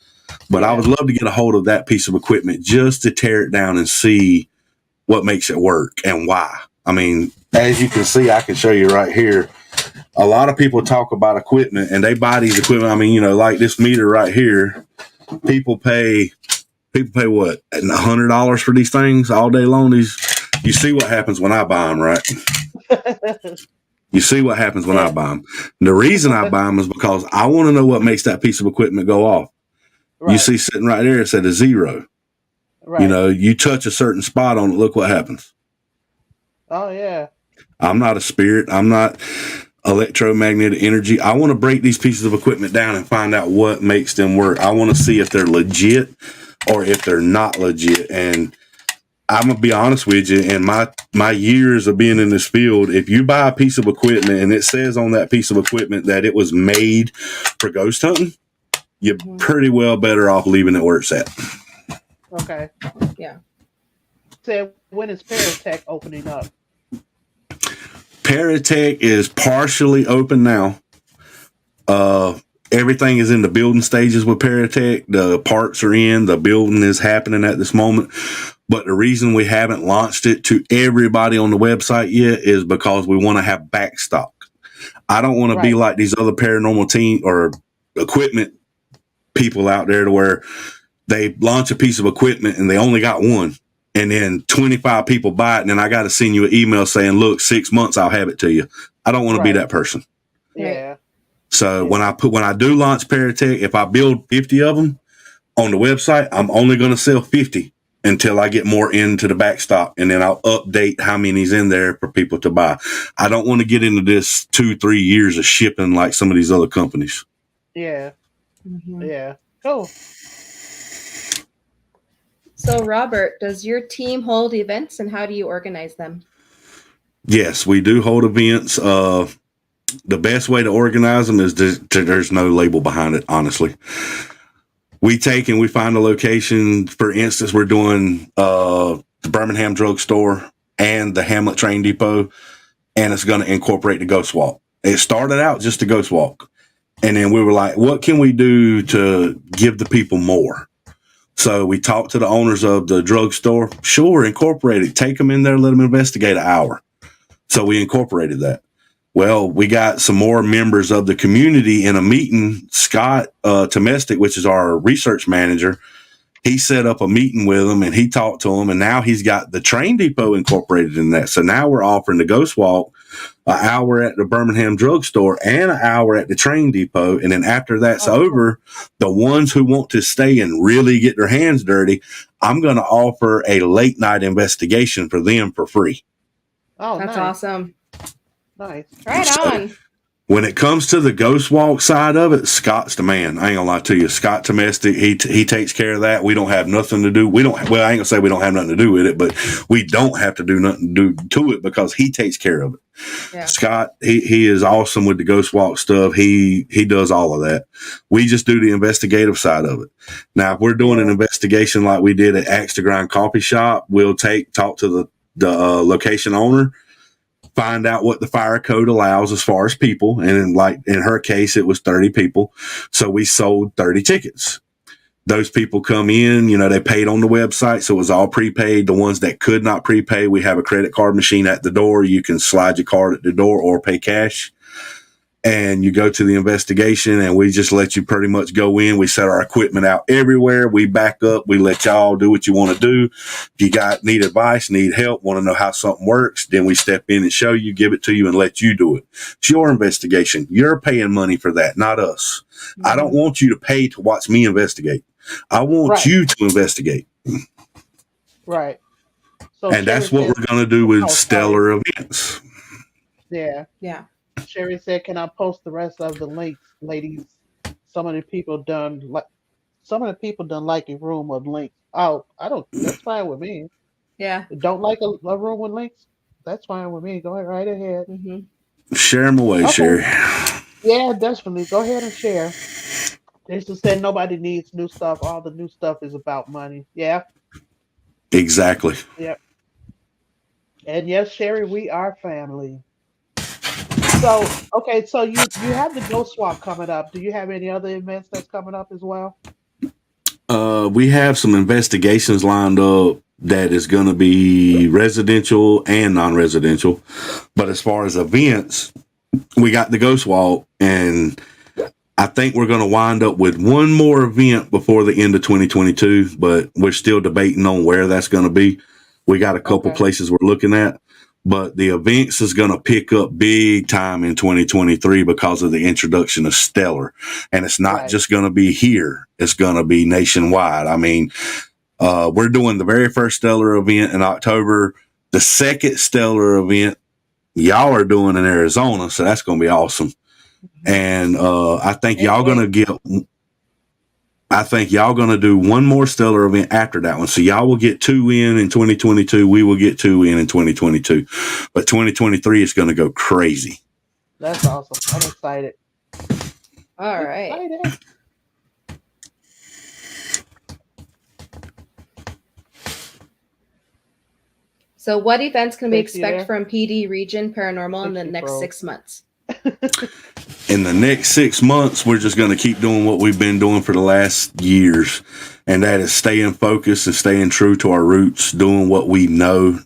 But I would love to get a hold of that piece of equipment just to tear it down and see what makes it work and why. I mean, as you can see, I can show you right here. A lot of people talk about equipment and they buy these equipment. I mean, like this meter right here, people pay what, $100 for these things all day long. You see what happens when I buy them, right? You see what happens when I buy them. The reason I buy them is because I want to know what makes that piece of equipment go off. Right. You see sitting right there, it said a 0. Right. You touch a certain spot on it, look what happens. Oh, yeah. I'm not a spirit. I'm not electromagnetic energy. I want to break these pieces of equipment down and find out what makes them work. I want to see if they're legit or if they're not legit. And I'm going to be honest with you, in my years of being in this field, if you buy a piece of equipment and it says on that piece of equipment that it was made for ghost hunting, you're pretty well better off leaving it where it's at. Okay. Yeah. So when is Paratech opening up? Paratech is partially open now. everything is in the building stages with Paratech. The parts are in, the building is happening at this moment. But the reason we haven't launched it to everybody on the website yet is because we want to have backstock. I don't want to be Right. like these other paranormal team or equipment people out there to where they launch a piece of equipment and they only got one. And then 25 people buy it. And then I got to send you an email saying, look, 6 months, I'll have it to you. I don't want to be Right. that person. Yeah. So Yeah. when I do launch Paratech, if I build 50 of them on the website, I'm only going to sell 50 until I get more into the back stock, and then I'll update how many's in there for people to buy. I don't want to get into this 2-3 years of shipping like some of these other companies. Yeah. Mhm. Yeah. Cool. So, Robert, does your team hold events and how do you organize them? Yes, we do hold events. The best way to organize them is there's no label behind it, honestly. We take and we find a location. For instance, we're doing the Birmingham Drugstore and the Hamlet Train Depot, and it's going to incorporate the Ghost Walk. It started out just a Ghost Walk, and then we were like, what can we do to give the people more? So we talked to the owners of the drugstore. Sure, incorporate it. Take them in there, let them investigate an hour. So we incorporated that. Well, we got some more members of the community in a meeting. Scott Tomestic, which is our research manager, he set up a meeting with them and he talked to them. And now he's got the train depot incorporated in that. So now we're offering the Ghost Walk an hour at the Birmingham Drugstore and an hour at the train depot. And then after that's over, the ones who want to stay and really get their hands dirty, I'm going to offer a late night investigation for them for free. Oh, That's nice. awesome. Nice. Right So, on. when it comes to the Ghost Walk side of it, Scott's the man. I ain't gonna lie to you. Scott Tomestic, he takes care of that. We don't have nothing to do. Well, I ain't gonna say we don't have nothing to do with it, but we don't have to do nothing to it because he takes care of it. Yeah. Scott, he is awesome with the Ghost Walk stuff. He does all of that. We just do the investigative side of it. Now, if we're doing an investigation like we did at Axe to Grind Coffee Shop, we'll talk to the location owner, find out what the fire code allows as far as people. And like in her case, it was 30 people. So we sold 30 tickets. Those people come in, they paid on the website. So it was all prepaid. The ones that could not prepay, we have a credit card machine at the door. You can slide your card at the door or pay cash. And you go to the investigation and we just let you pretty much go in. We set our equipment out everywhere. We back up. We let y'all do what you want to do. If you need advice, need help, want to know how something works, then we step in and show you, give it to you and let you do it. It's your investigation. You're paying money for that, not us. Mm-hmm. I don't want you to pay to watch me investigate. I want you to investigate. Right. So and that's what we're going to do with Stellar events. Yeah. Yeah. Sherry said, "Can I post the rest of the links, ladies? Some of the people done like a room with links. Oh, I don't. That's fine with me. Yeah. Don't like a room with links? That's fine with me. Go ahead, right ahead. Mm-hmm. Share them away, Sherry. Yeah, definitely. Go ahead and share. They just said nobody needs new stuff. All the new stuff is about money. Yeah. Exactly. Yep. And yes, Sherry, we are family. So, okay, so you have the Ghost Swap coming up. Do you have any other events that's coming up as well? We have some investigations lined up that is going to be residential and non-residential. But as far as events, we got the Ghost Walk, and I think we're going to wind up with one more event before the end of 2022, but we're still debating on where that's going to be. We got a couple places we're looking at, but the events is going to pick up big time in 2023 because of the introduction of Stellar. And it's not just going to be here. It's going to be nationwide. I mean, we're doing the very first Stellar event in October. The second Stellar event, y'all are doing in Arizona. So that's going to be awesome. And I think y'all going to do one more Stellar event after that one. So y'all will get 2 in 2022. We will get 2 in 2022. But 2023 is going to go crazy. That's awesome. I'm excited. All right. Excited. So what events can we expect from PD Region Paranormal in the next 6 months? In the next 6 months, we're just going to keep doing what we've been doing for the last years. And that is staying focused and staying true to our roots, doing what we know.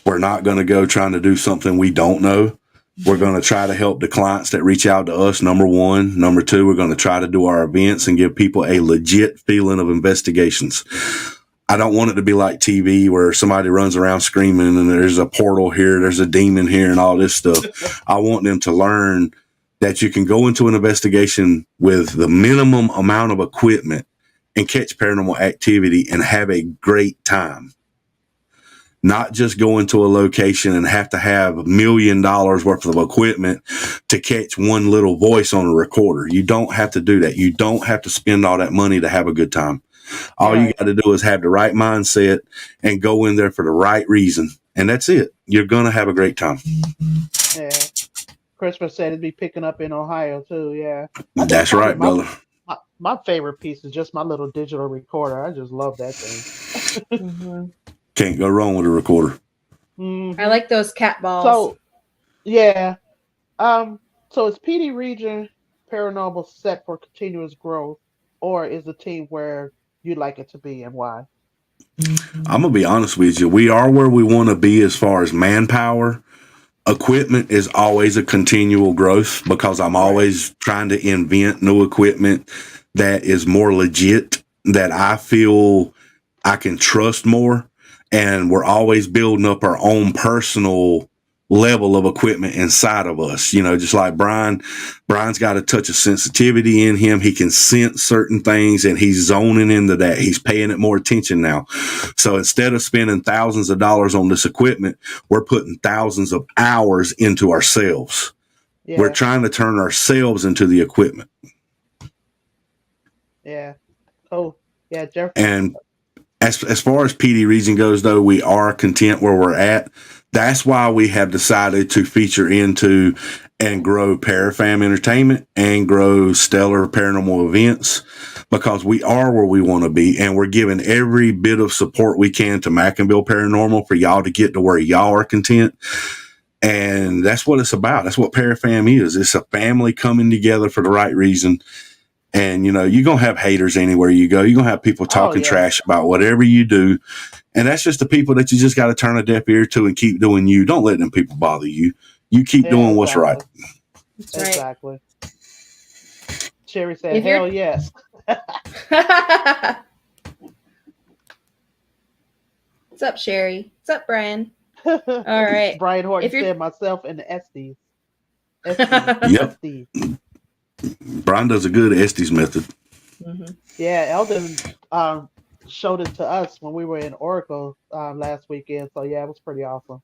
We're not going to go trying to do something we don't know. We're going to try to help the clients that reach out to us, number one. Number two, we're going to try to do our events and give people a legit feeling of investigations. I don't want it to be like TV where somebody runs around screaming and there's a portal here, there's a demon here and all this stuff. I want them to learn that you can go into an investigation with the minimum amount of equipment and catch paranormal activity and have a great time. Not just go into a location and have to have $1 million worth of equipment to catch one little voice on a recorder. You don't have to do that. You don't have to spend all that money to have a good time. All you got to do is have the right mindset and go in there for the right reason. And that's it. You're going to have a great time. Yeah. Christopher said it'd be picking up in Ohio too. Yeah. That's right, brother. My favorite piece is just my little digital recorder. I just love that thing. Mm-hmm. Can't go wrong with a recorder. Mm-hmm. I like those cat balls. So, yeah. So is PD Region Paranormal set for continuous growth, or is the team where you'd like it to be, and why? I'm going to be honest with you. We are where we want to be as far as manpower. Equipment is always a continual growth because I'm always trying to invent new equipment that is more legit, that I feel I can trust more. And we're always building up our own personal level of equipment inside of us. You know, just like Brian's got a touch of sensitivity in him. He can sense certain things and he's zoning into that. He's paying it more attention now. So instead of spending thousands of dollars on this equipment, we're putting thousands of hours into ourselves. Yeah. We're trying to turn ourselves into the equipment. Yeah. Oh, yeah, Jeff. And as far as PD Region goes, though, we are content where we're at. That's why we have decided to feature into and grow Parafam Entertainment and grow Stellar Paranormal Events, because we are where we want to be, and we're giving every bit of support we can to Mackinville Paranormal for y'all to get to where y'all are content. And that's what it's about. That's what Parafam is. It's a family coming together for the right reason. And, you know, you're going to have haters anywhere you go. You're going to have people talking trash about whatever you do. And that's just the people that you just got to turn a deaf ear to and keep doing you. Don't let them people bother you. You keep doing what's right. Exactly. Sherry said, hell yes. What's up, Sherry? What's up, Brian? All right. Brian Horton said myself and the Estes. Yep. Brian does a good Estes method. Mm-hmm. Yeah, Eldon showed it to us when we were in Oracle last weekend. So yeah, it was pretty awesome.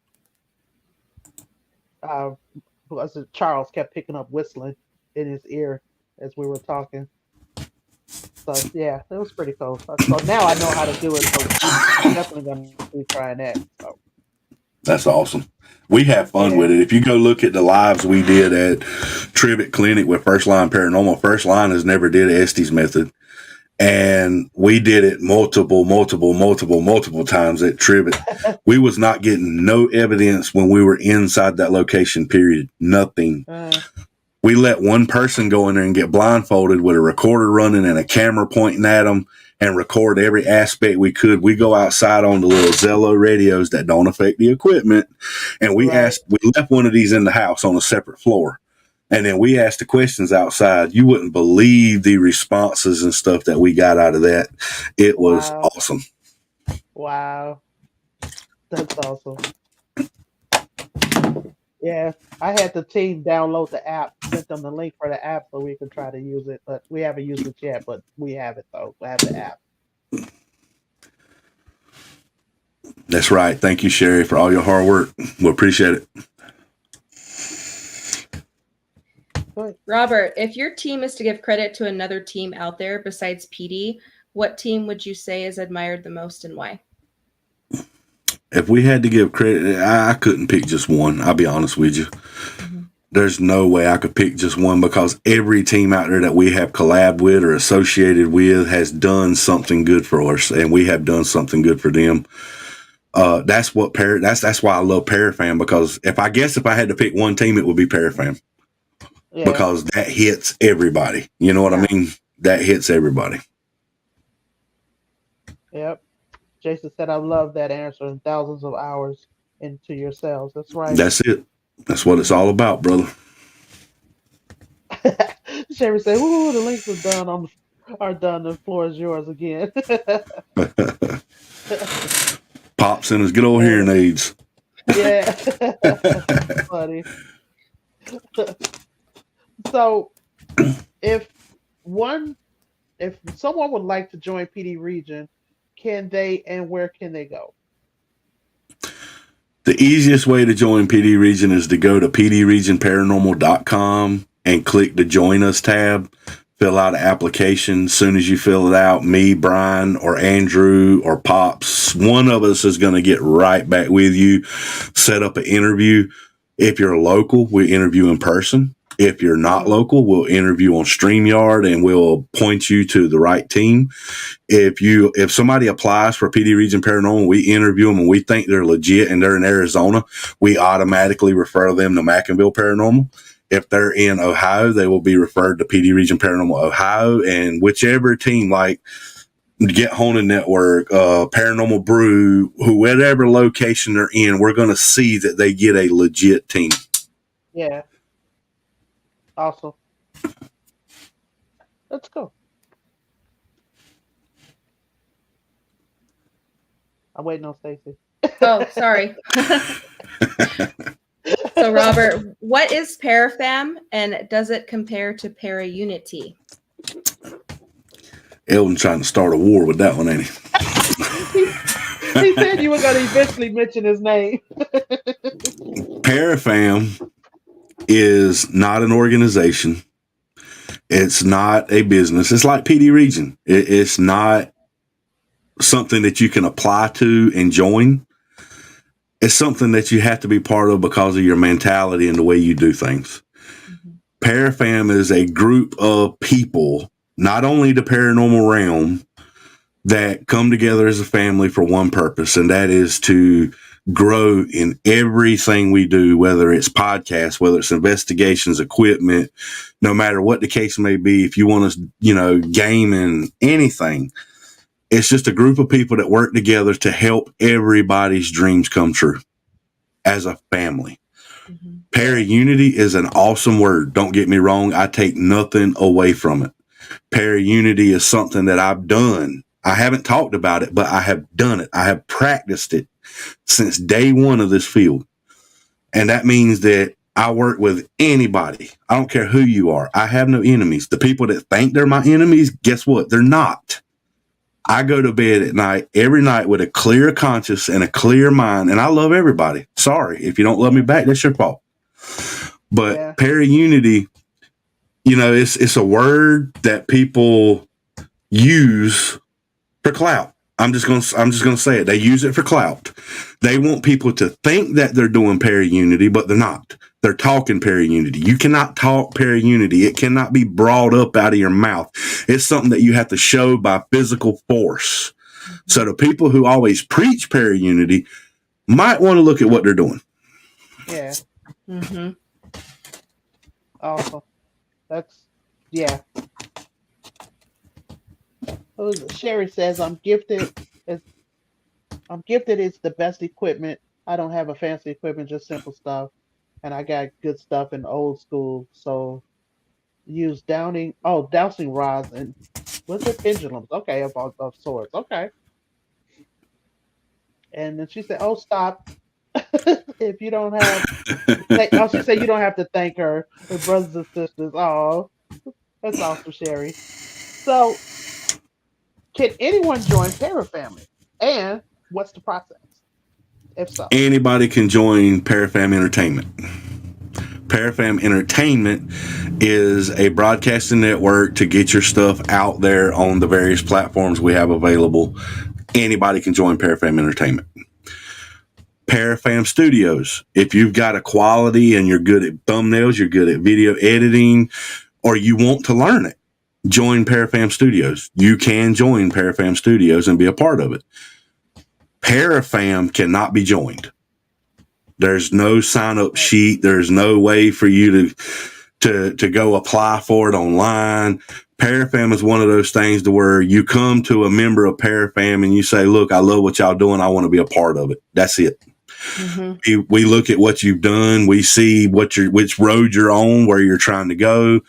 Charles kept picking up whistling in his ear as we were talking. So yeah, it was pretty cool. So now I know how to do it. So I'm definitely going to be trying that. So. That's awesome. We have fun with it. If you go look at the lives we did at Trivet Clinic with First Line Paranormal, First Line has never did Estes method. And we did it multiple times at Trivet. We was not getting no evidence when we were inside that location, period. Nothing. We let one person go in there and get blindfolded with a recorder running and a camera pointing at them and record every aspect we could. We go outside on the little Zello radios that don't affect the equipment. And we left one of these in the house on a separate floor. And then we asked the questions outside. You wouldn't believe the responses and stuff that we got out of that. It was awesome. Wow. That's awesome. Yeah, I had the team download the app, sent them the link for the app so we could try to use it, but we haven't used it yet, but we have it though. We have the app. That's right. Thank you, Sherry, for all your hard work. We appreciate it. Robert, if your team is to give credit to another team out there besides PD, what team would you say is admired the most and why? If we had to give credit, I couldn't pick just one. I'll be honest with you. Mm-hmm. There's no way I could pick just one, because every team out there that we have collabed with or associated with has done something good for us, and we have done something good for them. That's why I love Parafam, because if I had to pick one team, it would be Parafam. Yeah. because that hits everybody. You know what I Yeah. mean? That hits everybody. Yep. Jason said, I love that answer. And thousands of hours into yourselves. That's right. That's it. That's what it's all about, brother. Sherry said, "Ooh, the links are done. The floor is yours again." Pops in his good old hearing Uh, aids. yeah, funny. So, if one, if someone would like to join PD Region, can they and where can they go? The easiest way to join PD Region is to go to pdregionparanormal.com and click the Join Us tab. Fill out an application. As soon as you fill it out, me, Brian, or Andrew, or Pops, one of us is going to get right back with you, set up an interview. If you're local, we interview in person. If you're not Mhm. local, we'll interview on StreamYard and we'll point you to the right team. If somebody applies for PD Region Paranormal, we interview them and we think they're legit and they're in Arizona, we automatically refer them to Mackinville Paranormal. If they're in Ohio, they will be referred to PD Region Paranormal Ohio, and whichever team, like Get Haunted Network, Paranormal Brew, whatever location they're in, we're going to see that they get a legit team. Yeah, awesome. Let's go. I'm waiting on Stacy. Oh, sorry. So, Robert, what is Parafam and does it compare to Paraunity? Eldon trying to start a war with that one, ain't he? He said you were going to eventually mention his name. Parafam is not an organization. It's not a business. It's like PD Region. It's not something that you can apply to and join. It's something that you have to be part of because of your mentality and the way you do things. Mm-hmm. Parafam is a group of people, not only the paranormal realm, that come together as a family for one purpose, and that is to grow in everything we do, whether it's podcasts, whether it's investigations, equipment, no matter what the case may be. If you want to, game in anything, it's just a group of people that work together to help everybody's dreams come true as a family. Mm-hmm. Paraunity is an awesome word. Don't get me wrong. I take nothing away from it. Paraunity is something that I've done. I haven't talked about it, but I have done it. I have practiced it since day one of this field. And that means that I work with anybody. I don't care who you are. I have no enemies. The people that think they're my enemies, guess what? They're not. I go to bed at night, every night, with a clear conscience and a clear mind. And I love everybody. Sorry. If you don't love me back, that's your fault. But Yeah. Paraunity, it's a word that people use for clout. I'm just gonna say it. They use it for clout. They want people to think that they're doing Paraunity, but they're not. They're talking Paraunity. You cannot talk Paraunity. It cannot be brought up out of your mouth. It's something that you have to show by physical force. Mm-hmm. So the people who always preach Paraunity might want to look at what they're doing. Yeah. Mm-hmm. Awesome. Yeah. Sherry says, I'm gifted. I'm gifted. It's the best equipment. I don't have a fancy equipment, just simple stuff. And I got good stuff in old school. So use dowsing rods and what's it? Pendulums. Okay, of sorts. Okay. And then she said, "Oh, stop! If you don't have, she said you don't have to thank her, her brothers and sisters. Oh, that's awesome, Sherry. So, can anyone join Parafamily? And what's the process, if so? Anybody can join Parafam Entertainment. Parafam Entertainment is a broadcasting network to get your stuff out there on the various platforms we have available. Anybody can join Parafam Entertainment. Parafam Studios. If you've got a quality and you're good at thumbnails, you're good at video editing, or you want to learn it, join Parafam Studios. You can join Parafam Studios and be a part of it. Parafam cannot be joined. There's no sign-up sheet. There's no way for you to to go apply for it online. Parafam is one of those things to where you come to a member of Parafam and you say, look, I love what y'all doing. I want to be a part of it. That's it. We look at what you've done. We see which road you're on, where you're trying to go.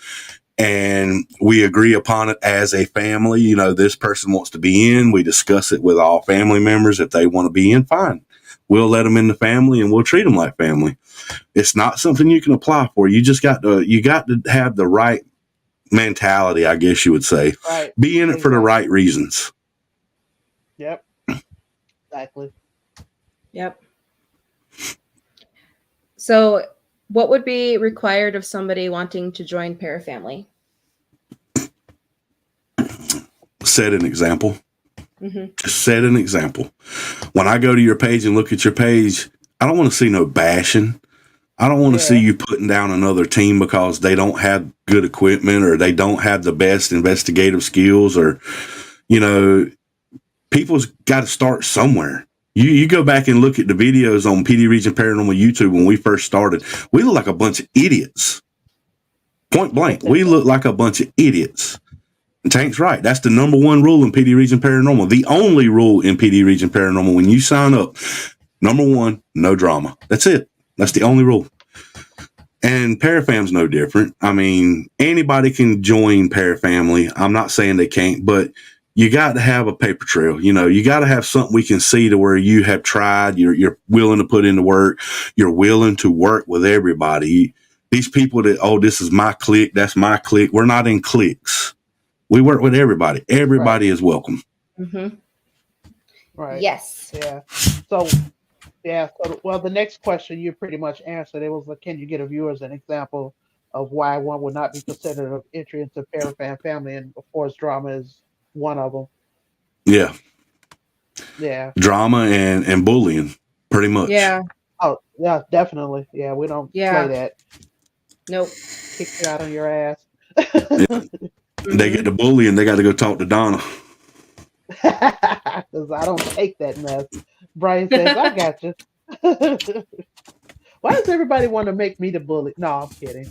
And we agree upon it as a family. You know, this person wants to be in. We discuss it with all family members. If they want to be in, fine. We'll let them in the family and we'll treat them like family. It's not something you can apply for. You got to have the right mentality, I guess you would say. Right. Be in it for the right reasons. Yep. Exactly. Yep. So, what would be required of somebody wanting to join Parafamily? Set an example. Just set an example. When I go to your page and look at your page, I don't want to see no bashing. I don't want to see you putting down another team because they don't have good equipment or they don't have the best investigative skills, or, you know, people's got to start somewhere. You go back and look at the videos on PD Region Paranormal YouTube when we first started. We look like a bunch of idiots. Point blank. We look like a bunch of idiots. And Tank's right. That's the number one rule in PD Region Paranormal. The only rule in PD Region Paranormal when you sign up, number one, no drama. That's it. That's the only rule. And Parafam's no different. I mean, anybody can join Parafamily. I'm not saying they can't, but you got to have a paper trail. You know, you got to have something we can see to where you have tried, you're willing to put in the work, you're willing to work with everybody. These people that, oh, this is my clique, that's my clique. We're not in cliques. We work with everybody. Everybody is welcome. Right. Yes. Yeah. So, well, the next question you pretty much answered. It was, can you get a viewer as an example of why one would not be considered an entry into Parafam family? And of course, drama is one of them. Yeah. Yeah. Drama and bullying, pretty much. Yeah. Oh, yeah, definitely. Yeah, we don't play that. Nope. Kick you out on your ass. They get the bullying, they got to go talk to Donna. Because I don't take that mess. Brian says, I got you. Why does everybody want to make me the bully? No, I'm kidding.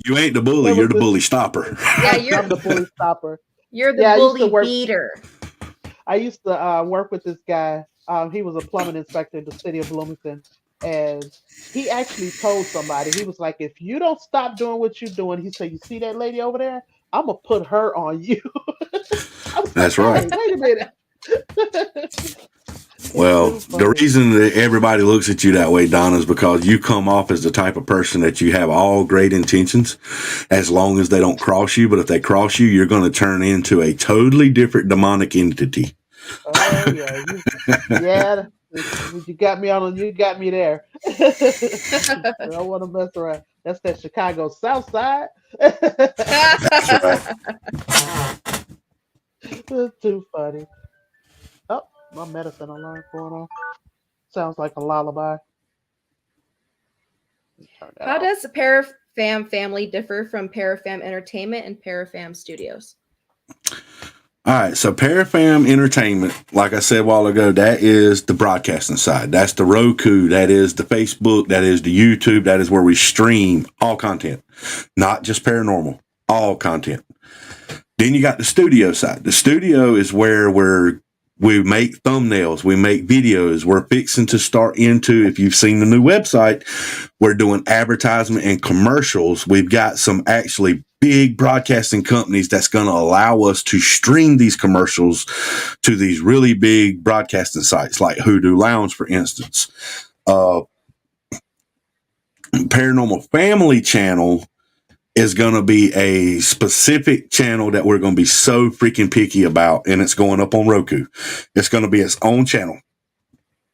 You ain't the bully, you're the bully stopper. Yeah, I'm the bully stopper. You're the bully beater. I used to work with this guy. He was a plumbing inspector in the city of Bloomington. And he actually told somebody, he was like, if you don't stop doing what you're doing, he said, you see that lady over there? I'm going to put her on you. That's right. Wait a minute. Well, the reason that everybody looks at you that way, Donna, is because you come off as the type of person that you have all great intentions as long as they don't cross you. But if they cross you, you're going to turn into a totally different demonic entity. Oh, yeah. You got me you got me there. I don't want to mess around. That's that Chicago South Side. That's too funny. Oh, my medicine alarm going on. Sounds like a lullaby. How does Parafam family differ from Parafam Entertainment and Parafam Studios? All right, so Parafam Entertainment, like I said a while ago, that is the broadcasting side. That's the Roku. That is the Facebook. That is the YouTube. That is where we stream all content, not just paranormal, all content. Then you got the studio side. The studio is where we make thumbnails, we make videos. We're fixing to start into, if you've seen the new website, we're doing advertisement and commercials. We've got some actually big broadcasting companies that's going to allow us to stream these commercials to these really big broadcasting sites like Hoodoo Lounge, for instance. Paranormal Family Channel is going to be a specific channel that we're going to be so freaking picky about, and it's going up on Roku. It's going to be its own channel.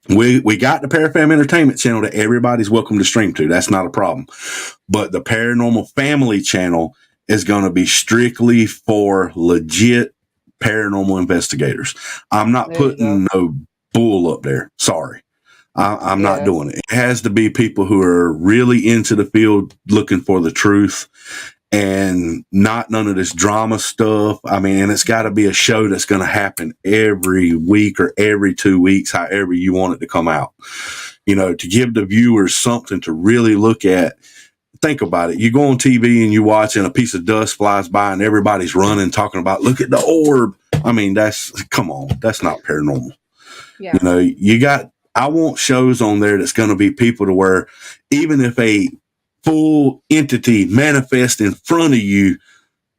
We got the Parafam Entertainment channel that everybody's welcome to stream to. That's not a problem. But the Paranormal Family channel is going to be strictly for legit paranormal investigators. I'm not putting no bull up there. Sorry. I'm not doing it. It has to be people who are really into the field, looking for the truth, and not none of this drama stuff. I mean, and it's got to be a show that's going to happen every week or every 2 weeks, however you want it to come out. You know, to give the viewers something to really look at think about it. You go on TV and you watch and a piece of dust flies by and everybody's running, talking about, look at the orb. I mean, come on, that's not paranormal. Yeah. I want shows on there that's going to be people to where even if a full entity manifests in front of you,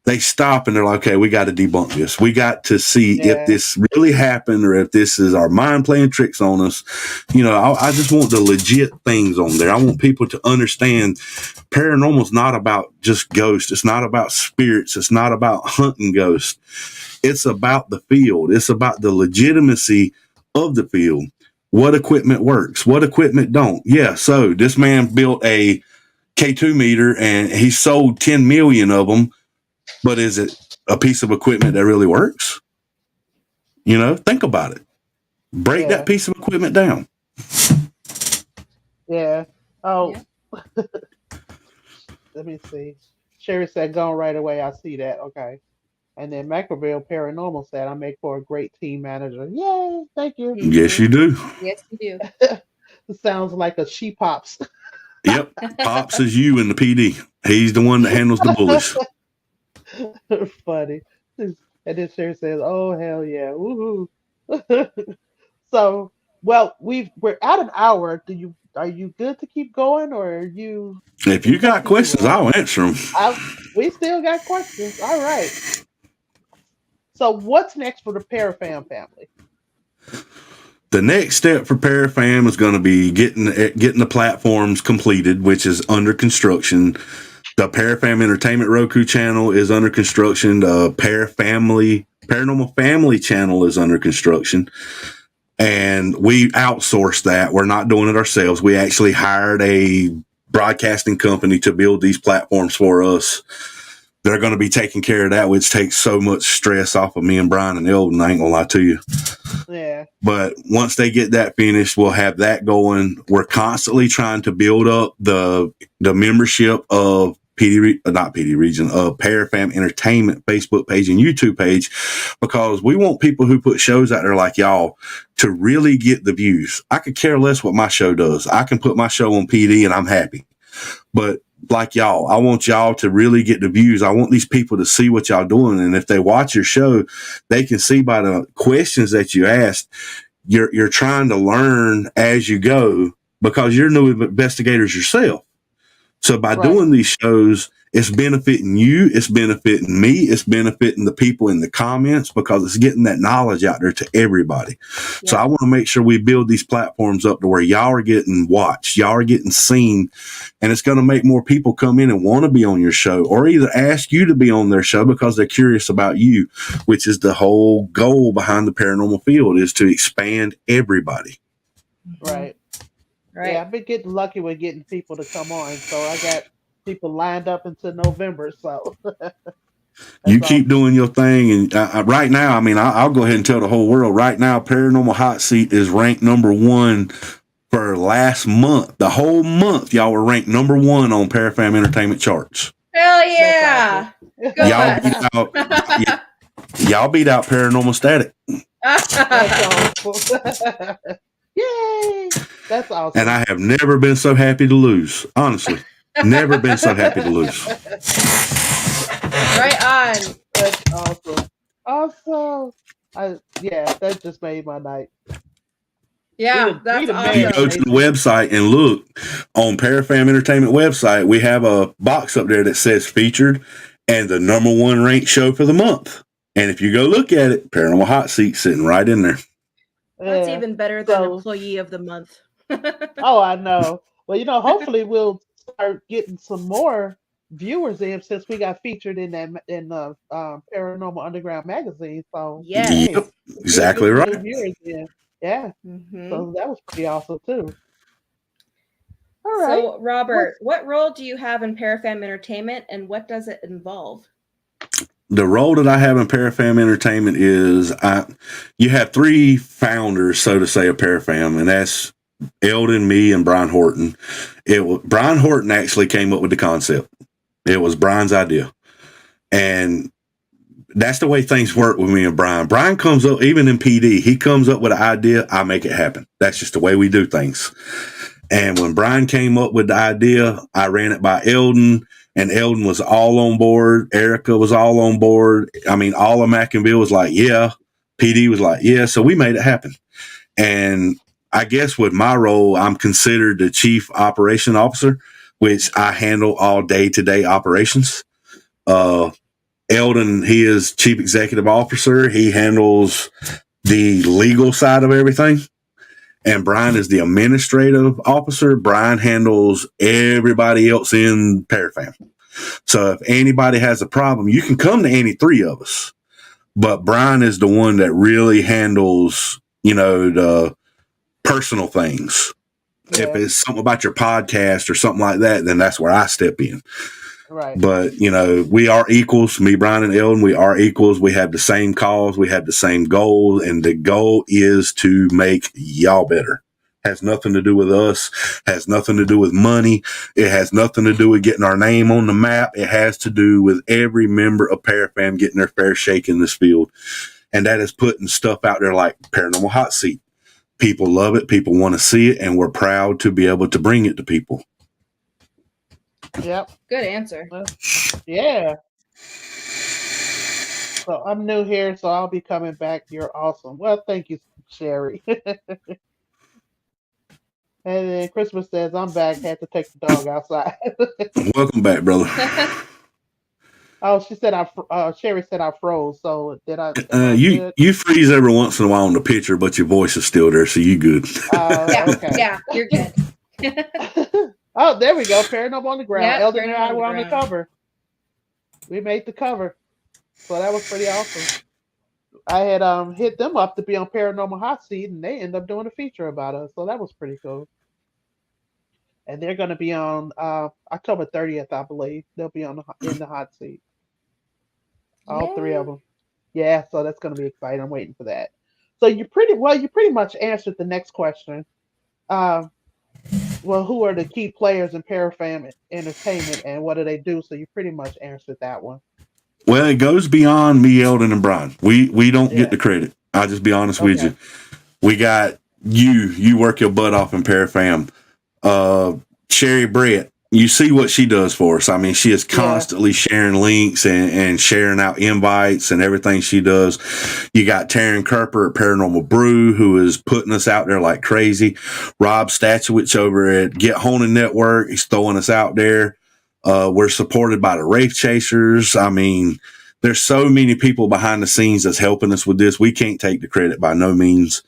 they stop and they're like, okay, we got to debunk this. We got to see if this really happened or if this is our mind playing tricks on us. I just want the legit things on there. I want people to understand paranormal is not about just ghosts. It's not about spirits. It's not about hunting ghosts. It's about the field. It's about the legitimacy of the field. What equipment works? What equipment don't? Yeah, so this man built a K2 meter and he sold 10 million of them. But is it a piece of equipment that really works? Think about it. Break that piece of equipment down. Yeah. Oh, yeah. Let me see. Sherry said, "Going right away." I see that. Okay. And then Mackerville Paranormal said, "I make for a great team manager." Yay! Thank you. Mm-hmm. Yes, you do. Yes, you do. It sounds like a she pops. Yep. Pops is you in the PD. He's the one that handles the bullies. Funny. And then Sherry says, "Oh hell yeah, woohoo!" So, well, we're at an hour. Are you good to keep going, or are you? If you got questions, I'll answer them. We still got questions. All right. So, what's next for the Parafam family? The next step for Parafam is going to be getting the platforms completed, which is under construction. The Parafam Entertainment Roku channel is under construction. The Paranormal Family channel is under construction. And we outsourced that. We're not doing it ourselves. We actually hired a broadcasting company to build these platforms for us. They're going to be taking care of that, which takes so much stress off of me and Brian and Eldon. I ain't going to lie to you. Yeah. But once they get that finished, we'll have that going. We're constantly trying to build up the membership of Parafam Entertainment Facebook page and YouTube page, because we want people who put shows out there like y'all to really get the views. I could care less what my show does. I can put my show on PD and I'm happy. But like y'all, I want y'all to really get the views. I want these people to see what y'all doing. And if they watch your show, they can see by the questions that you asked, you're trying to learn as you go, because you're new investigators yourself. So by doing these shows, it's benefiting you, it's benefiting me, it's benefiting the people in the comments, because it's getting that knowledge out there to everybody. Yeah. So I want to make sure we build these platforms up to where y'all are getting watched, y'all are getting seen, and it's going to make more people come in and want to be on your show, or either ask you to be on their show because they're curious about you, which is the whole goal behind the paranormal field, is to expand everybody. Right. Right. Yeah, I've been getting lucky with getting people to come on. So I got people lined up into November. So you keep doing your thing. And right now, I mean, I'll go ahead and tell the whole world right now, Paranormal Hot Seat is ranked #1 for last month. The whole month, y'all were ranked #1 on Parafam Entertainment charts. Hell yeah. Y'all beat out Paranormal Static. That's awesome. Yay! That's awesome. And I have never been so happy to lose. Honestly, never been so happy to lose. Right on. That's awesome. Awesome. That just made my night. Yeah, that's awesome. You go to the website and look on Parafam Entertainment website. We have a box up there that says featured and the #1 ranked show for the month. And if you go look at it, Paranormal Hot Seat sitting right in there. That's even better than Employee of the Month. Oh, I know. Well, hopefully we'll start getting some more viewers in, since we got featured in the Paranormal Underground magazine. So yep, exactly right. Viewers in. Yeah. Mm-hmm. So that was pretty awesome too. All right. So Robert, what role do you have in Parafam Entertainment, and what does it involve? The role that I have in Parafam Entertainment is you have 3 founders, so to say, of Parafam, and that's Eldon, me, and Brian Horton. Brian Horton actually came up with the concept. It was Brian's idea. And that's the way things work with me and Brian. Brian comes up, even in PD, he comes up with an idea, I make it happen. That's just the way we do things. And when Brian came up with the idea, I ran it by Eldon, and Eldon was all on board. Erica was all on board. I mean, all of Mackinville was like, yeah. PD was like, yeah. So we made it happen. And I guess with my role, I'm considered the chief operation officer, which I handle all day-to-day operations. Eldon, he is chief executive officer. He handles the legal side of everything. And Brian is the administrative officer. Brian handles everybody else in Parafam. So if anybody has a problem, you can come to any three of us. But Brian is the one that really handles, the personal things. Yeah. If it's something about your podcast or something like that, then that's where I step in. Right. But, we are equals. Me, Brian, and Eldon, we are equals. We have the same cause. We have the same goal. And the goal is to make y'all better. Has nothing to do with us. Has nothing to do with money. It has nothing to do with getting our name on the map. It has to do with every member of Parafam getting their fair shake in this field. And that is putting stuff out there like Paranormal Hot Seat. People love it. People want to see it. And we're proud to be able to bring it to people. Yep. Good answer. Yeah. So I'm new here, so I'll be coming back. You're awesome. Well, thank you, Sherry. And then Christmas says, I'm back. Had to take the dog outside. Welcome back, brother. Oh, she said Sherry said I froze. So did I? You freeze every once in a while on the picture, but your voice is still there, so you good. Yeah, you're good. Oh, there we go. Paranormal on the ground. Yep, Eldon and I were on the cover. We made the cover. So that was pretty awesome. I had hit them up to be on Paranormal Hot Seat, and they ended up doing a feature about us. So that was pretty cool. And they're going to be on October 30th, I believe. They'll be in the hot seat. All three of them. Yeah, so that's going to be exciting. I'm waiting for that. So you pretty much answered the next question. Well, who are the key players in Parafam Entertainment, and what do they do? So you pretty much answered that one. Well, it goes beyond me, Eldon, and Brian. We don't get the credit. I'll just be honest with you. We got you. You work your butt off in Parafam. Sherry Brett, you see what she does for us. I mean, she is constantly sharing links and sharing out invites and everything she does. You got Taryn Kerper at Paranormal Brew, who is putting us out there like crazy. Rob Statuich over at Get Honing Network, he's throwing us out there. We're supported by the Wraith Chasers. I mean, there's so many people behind the scenes that's helping us with this. We can't take the credit by no means.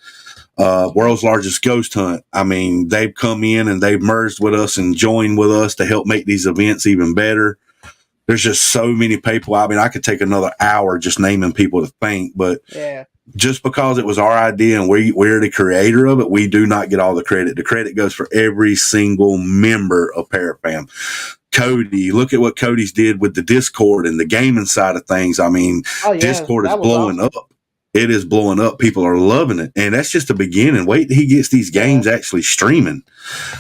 World's Largest Ghost Hunt. I mean, they've come in and they've merged with us and joined with us to help make these events even better. There's just so many people. I mean, I could take another hour just naming people to thank, but just because it was our idea and we're the creator of it, we do not get all the credit. The credit goes for every single member of Parafam. Cody, look at what Cody's did with the Discord and the gaming side of things. I mean, Discord is blowing up. It is blowing up. People are loving it. And that's just the beginning. Wait till he gets these games actually streaming.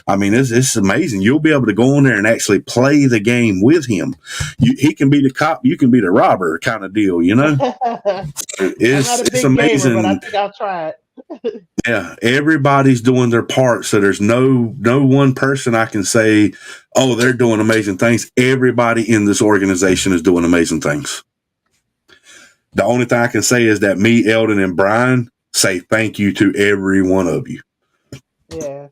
I mean, it's amazing. You'll be able to go on there and actually play the game with him. He can be the cop. You can be the robber kind of deal, I'm not a big amazing. Gamer, but I think I'll try it. Yeah, everybody's doing their part. So there's no one person I can say, oh, they're doing amazing things. Everybody in this organization is doing amazing things. The only thing I can say is that me, Eldon, and Brian say thank you to every one of you. Yeah.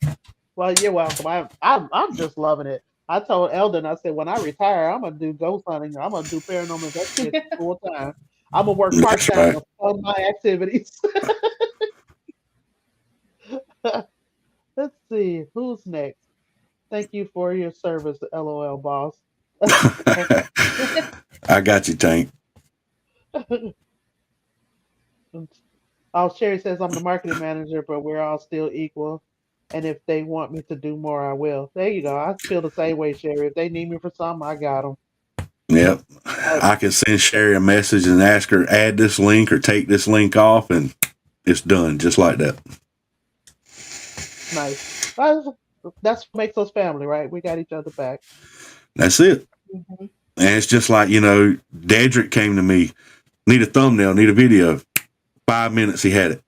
Well, you're welcome. I'm just loving it. I told Eldon, I said, when I retire, I'm gonna do ghost hunting. I'm gonna do paranormal investigation full time. I'm gonna work part time on my activities. Let's see who's next. Thank you for your service, LOL, boss. I got you, Tank. Oh, Sherry says I'm the marketing manager, but we're all still equal. And if they want me to do more, I will. There you go. I feel the same way, Sherry. If they need me for something, I got them. Yep. I can send Sherry a message and ask her, add this link or take this link off, and it's done just like that. Nice. That's what makes us family, right? We got each other back. That's it. Mm-hmm. And it's just like, Dedrick came to me, need a thumbnail, need a video. 5 minutes, he had it.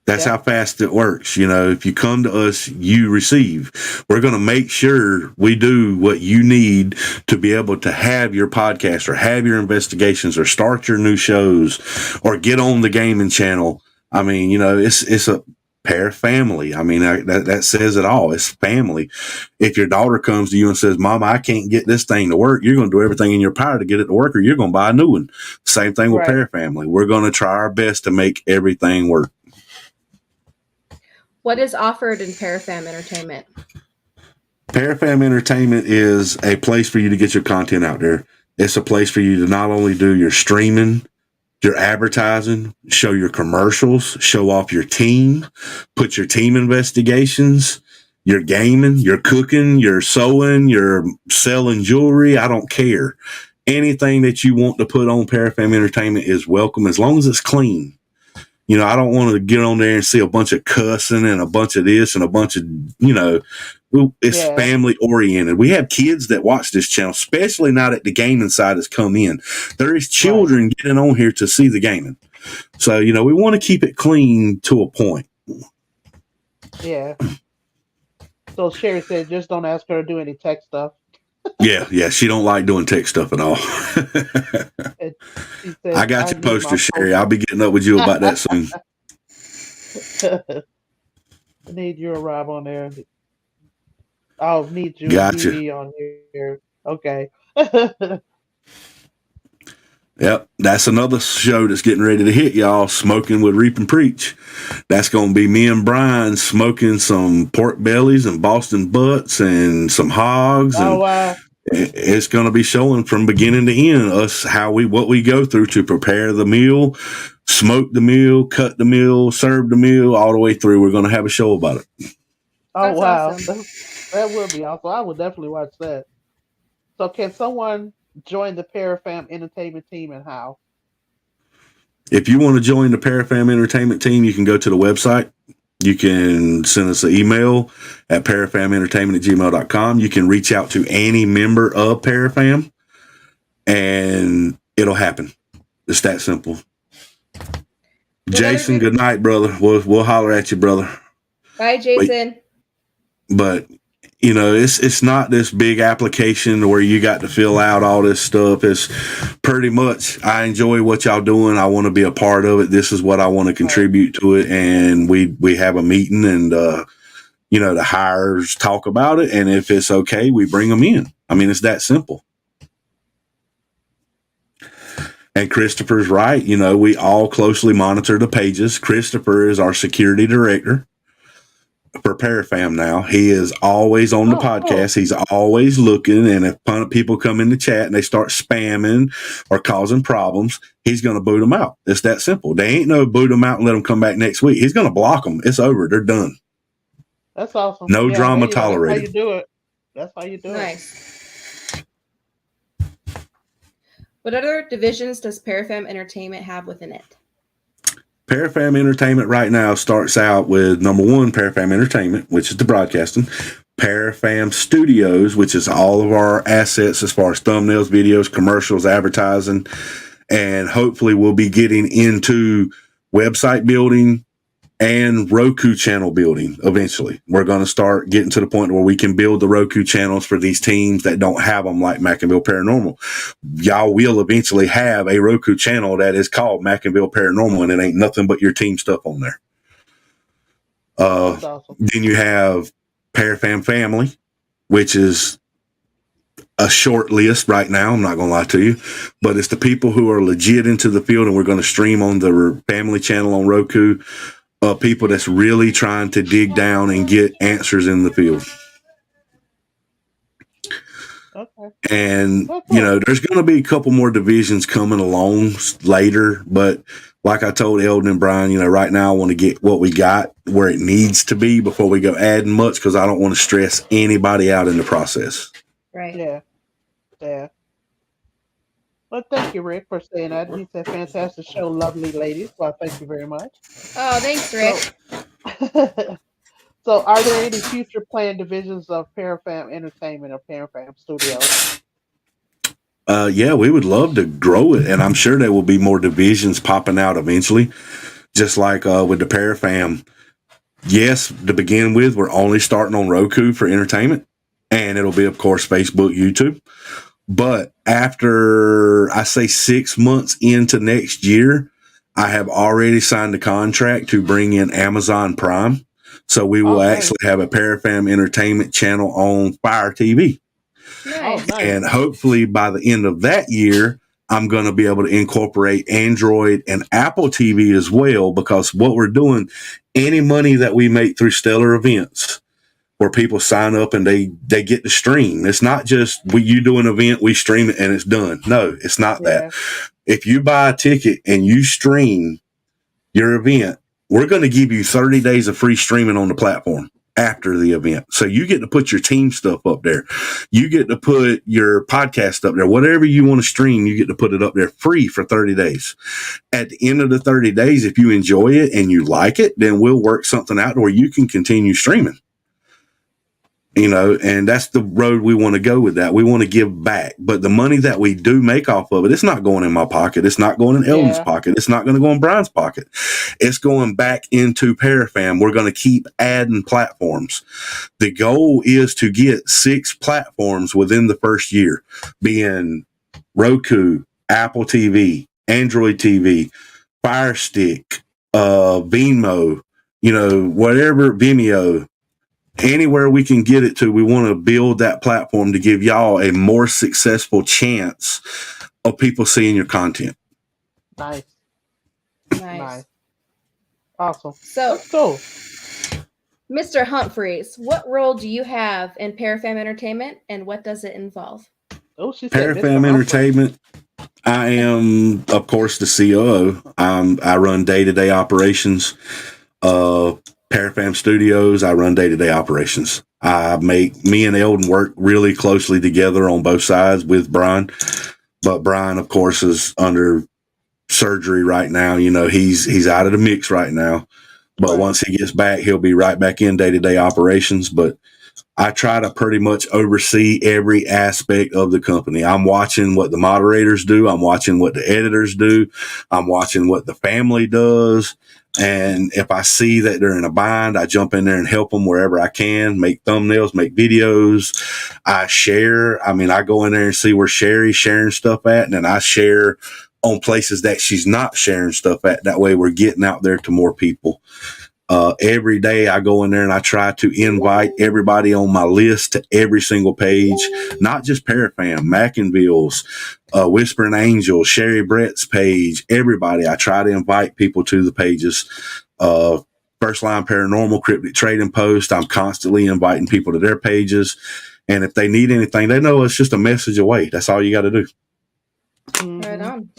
That's how fast it works. You know, if you come to us, you receive. We're going to make sure we do what you need to be able to have your podcast or have your investigations or start your new shows or get on the gaming channel. I mean, you know, it's a pair family. I mean, that says it all. It's family. If your daughter comes to you and says, Mama, I can't get this thing to work, you're going to do everything in your power to get it to work, or you're going to buy a new one. Same thing with Right. pair family. We're going to try our best to make everything work. What is offered in Parafam Entertainment? Parafam Entertainment is a place for you to get your content out there. It's a place for you to not only do your streaming, your advertising, show your commercials, show off your team, put your team investigations, your gaming, your cooking, your sewing, your selling jewelry. I don't care. Anything that you want to put on Parafam Entertainment is welcome as long as it's clean. You know, I don't want to get on there and see a bunch of cussing and a bunch of this and a bunch of, you know, it's family oriented. We have kids that watch this channel, especially now that the gaming side has come in. There is children getting on here to see the gaming. So, you know, we want to keep it clean to a point. Yeah. So Sherry said, just don't ask her to do any tech stuff. Yeah. She don't like doing tech stuff at all. Said, I got your poster, Sherry. I'll be getting up with you about that soon. I need you to Rob on there. I'll need you Gotcha. on here. Okay. Yep, that's another show that's getting ready to hit, y'all. Smoking with Reap and Preach. That's going to be me and Brian smoking some pork bellies and Boston butts and some hogs. Oh, and wow. It's going to be showing from beginning to end us what we go through to prepare the meal, smoke the meal, cut the meal, serve the meal, all the way through. We're going to have a show about it. Oh, That's wow. awesome. That would be awesome. I would definitely watch that. So can someone join the Parafam Entertainment team, and how? If you want to join the Parafam Entertainment team, you can go to the website. You can send us an email at parafamentertainment@gmail.com. You can reach out to any member of Parafam, and it'll happen. It's that simple. Jason, good night, brother. We'll holler at you, brother. Bye, Jason. But you know, it's not this big application where you got to fill out all this stuff. It's pretty much, I enjoy what y'all doing. I want to be a part of it. This is what I want to contribute to it. And we have a meeting, and you know, the hires talk about it. And if it's okay, we bring them in. I mean, it's that simple. And Christopher's right. You know, we all closely monitor the pages. Christopher is our security director for Parafam now. He is always on the podcast. He's always looking. And if people come in the chat and they start spamming or causing problems, he's going to boot them out. It's that simple. They ain't no boot them out and let them come back next week. He's going to block them. It's over. They're done. That's awesome. No drama tolerated. That's how you do it. That's how you do it. Nice. What other divisions does Parafam Entertainment have within it? Parafam Entertainment right now starts out with number one, Parafam Entertainment, which is the broadcasting. Parafam Studios, which is all of our assets as far as thumbnails, videos, commercials, advertising. And hopefully we'll be getting into website building and Roku channel building eventually. We're going to start getting to the point where we can build the Roku channels for these teams that don't have them, like Mackinville Paranormal. Y'all will eventually have a Roku channel that is called Mackinville Paranormal, and it ain't nothing but your team stuff on there. That's awesome. Then you have Parafam Family, which is a short list right now. I'm not going to lie to you, but it's the people who are legit into the field, and we're going to stream on the family channel on Roku. People that's really trying to dig down and get answers in the field. Okay. And, you know, there's going to be a couple more divisions coming along later. But like I told Eldon and Brian, you know, right now I want to get what we got where it needs to be before we go adding much, because I don't want to stress anybody out in the process. Right. Yeah. Yeah. Well, thank you, Rick, for saying that. He said, fantastic show, lovely ladies. Well, thank you very much. Oh, thanks, Rick. So are there any future planned divisions of Parafam Entertainment or Parafam Studios? Yeah, we would love to grow it, and I'm sure there will be more divisions popping out eventually. just like with the Parafam. Yes, to begin with, we're only starting on Roku for entertainment, and it'll be, of course, Facebook, YouTube. But after I say 6 months into next year, I have already signed a contract to bring in Amazon Prime. So we will actually have a Parafam Entertainment channel on Fire TV. Nice. And hopefully by the end of that year, I'm going to be able to incorporate Android and Apple TV as well, because what we're doing, any money that we make through Stellar Events, where people sign up and they get to stream. It's not just you do an event, we stream it and it's done. No, it's not that. If you buy a ticket and you stream your event, we're going to give you 30 days of free streaming on the platform after the event. So you get to put your team stuff up there. You get to put your podcast up there. Whatever you want to stream, you get to put it up there free for 30 days. At the end of the 30 days, if you enjoy it and you like it, then we'll work something out where you can continue streaming. And that's the road we want to go with that. We want to give back. But the money that we do make off of it, it's not going in my pocket. It's not going in Elden's pocket. It's not going to go in Brian's pocket. It's going back into Parafam. We're going to keep adding platforms. The goal is to get 6 platforms within the first year, being Roku, Apple TV, Android TV, Fire Stick, Vimeo, whatever, Vimeo. Anywhere we can get it to, we want to build that platform to give y'all a more successful chance of people seeing your content. Nice. Awesome. So, let's go. Mr. Humphries, what role do you have in Parafam Entertainment, and what does it involve? Parafam Entertainment, I am, of course, the COO. I run day-to-day operations. Parafam Studios, I run day-to-day operations. Me and Eldon work really closely together on both sides with Brian. But Brian, of course, is under surgery right now. He's out of the mix right now. But once he gets back, he'll be right back in day-to-day operations. But I try to pretty much oversee every aspect of the company. I'm watching what the moderators do. I'm watching what the editors do. I'm watching what the family does. And if I see that they're in a bind, I jump in there and help them wherever I can, make thumbnails, make videos. I share. I go in there and see where Sherry's sharing stuff at, and then I share on places that she's not sharing stuff at. That way we're getting out there to more people. Every day I go in there and I try to invite everybody on my list to every single page, not just Parafam, Mackinville's, Whispering Angel, Sherry Brett's page, everybody. I try to invite people to the pages. First Line Paranormal, Cryptic Trading Post, I'm constantly inviting people to their pages. And if they need anything, they know it's just a message away. That's all you got to do. Right on.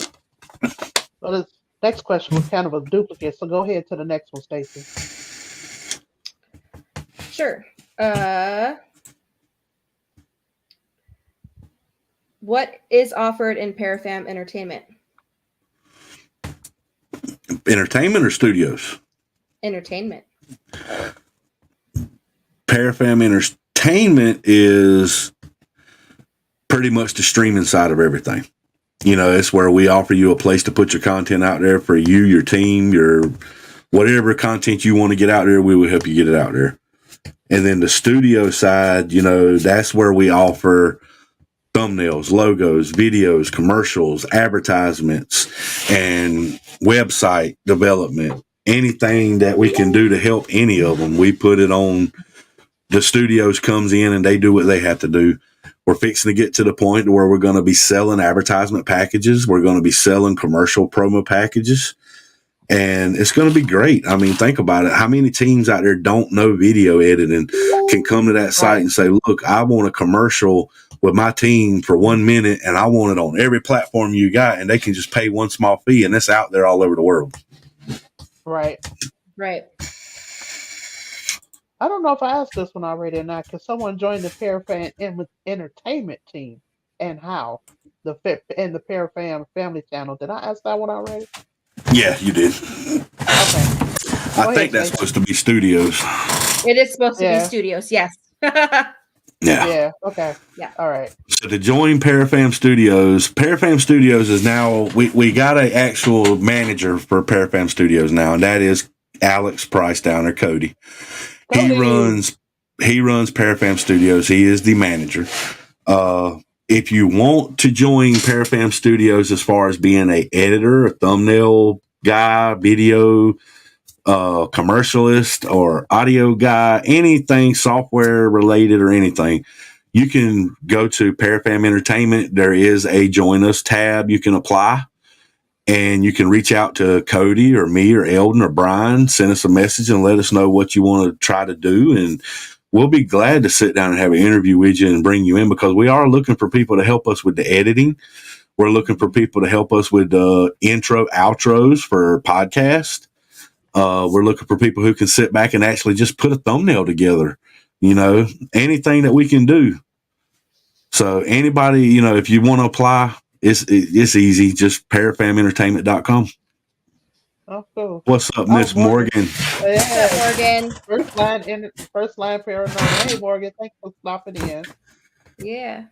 Well, this next question was kind of a duplicate, so go ahead to the next one, Stacy. Sure. What is offered in Parafam Entertainment? Entertainment or studios? Entertainment. Parafam Entertainment is pretty much the streaming side of everything. It's where we offer you a place to put your content out there for you, your team, your whatever content you want to get out there, we will help you get it out there. And then the studio side, that's where we offer thumbnails, logos, videos, commercials, advertisements, and website development. Anything that we can do to help any of them, we put it on. The studios comes in and they do what they have to do. We're fixing to get to the point where we're going to be selling advertisement packages. We're going to be selling commercial promo packages. And it's going to be great. Think about it. How many teams out there don't know video editing, can come to that site and say, look, I want a commercial with my team for 1 minute, and I want it on every platform you got, and they can just pay one small fee, and it's out there all over the world. Right. I don't know if I asked this one already or not, because someone joined the Parafam Entertainment team, and how the Parafam Family Channel. Did I ask that one already? Yeah, you did. Okay. I think that's supposed to be studios. It is supposed to be studios, yes. Yeah. Yeah. Okay. Yeah. All right. So to join Parafam Studios is now we got an actual manager for Parafam Studios now, and that is Alex Price down there, Cody. He Cody. runs Parafam Studios. He is the manager. If you want to join Parafam Studios as far as being a editor, a thumbnail guy, video commercialist, or audio guy, anything software related or anything, you can go to Parafam Entertainment. There is a join us tab. You can apply, and you can reach out to Cody or me or Eldon or Brian, send us a message and let us know what you want to try to do. And we'll be glad to sit down and have an interview with you and bring you in, because we are looking for people to help us with the editing. We're looking for people to help us with intro, outros for podcasts. We're looking for people who can sit back and actually just put a thumbnail together, anything that we can do. So anybody, if you want to apply, it's easy. Just parafamentertainment.com. Oh, cool. What's up, Oh, Miss Morgan? What's up, Morgan? First line paranormal. Hey, Morgan. Thanks for stopping in. Yeah.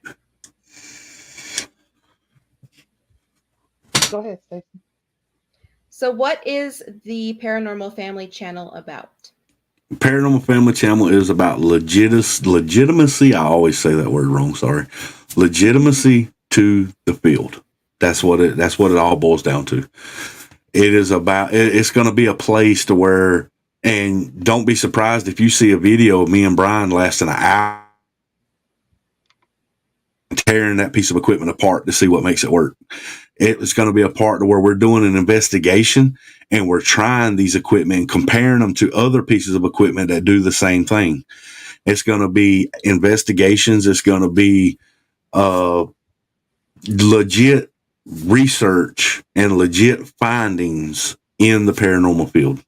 Go ahead, Stacey. So, what is the Paranormal Family channel about? Paranormal Family Channel is about legitimacy. I always say that word wrong. Sorry. Legitimacy to the field. That's what it all boils down to. It is about. It's going to be a place to where, and don't be surprised if you see a video of me and Brian lasting an hour tearing that piece of equipment apart to see what makes it work. It's going to be a part to where we're doing an investigation and we're trying these equipment and comparing them to other pieces of equipment that do the same thing. It's going to be investigations. It's going to be legit research and legit findings in the paranormal field.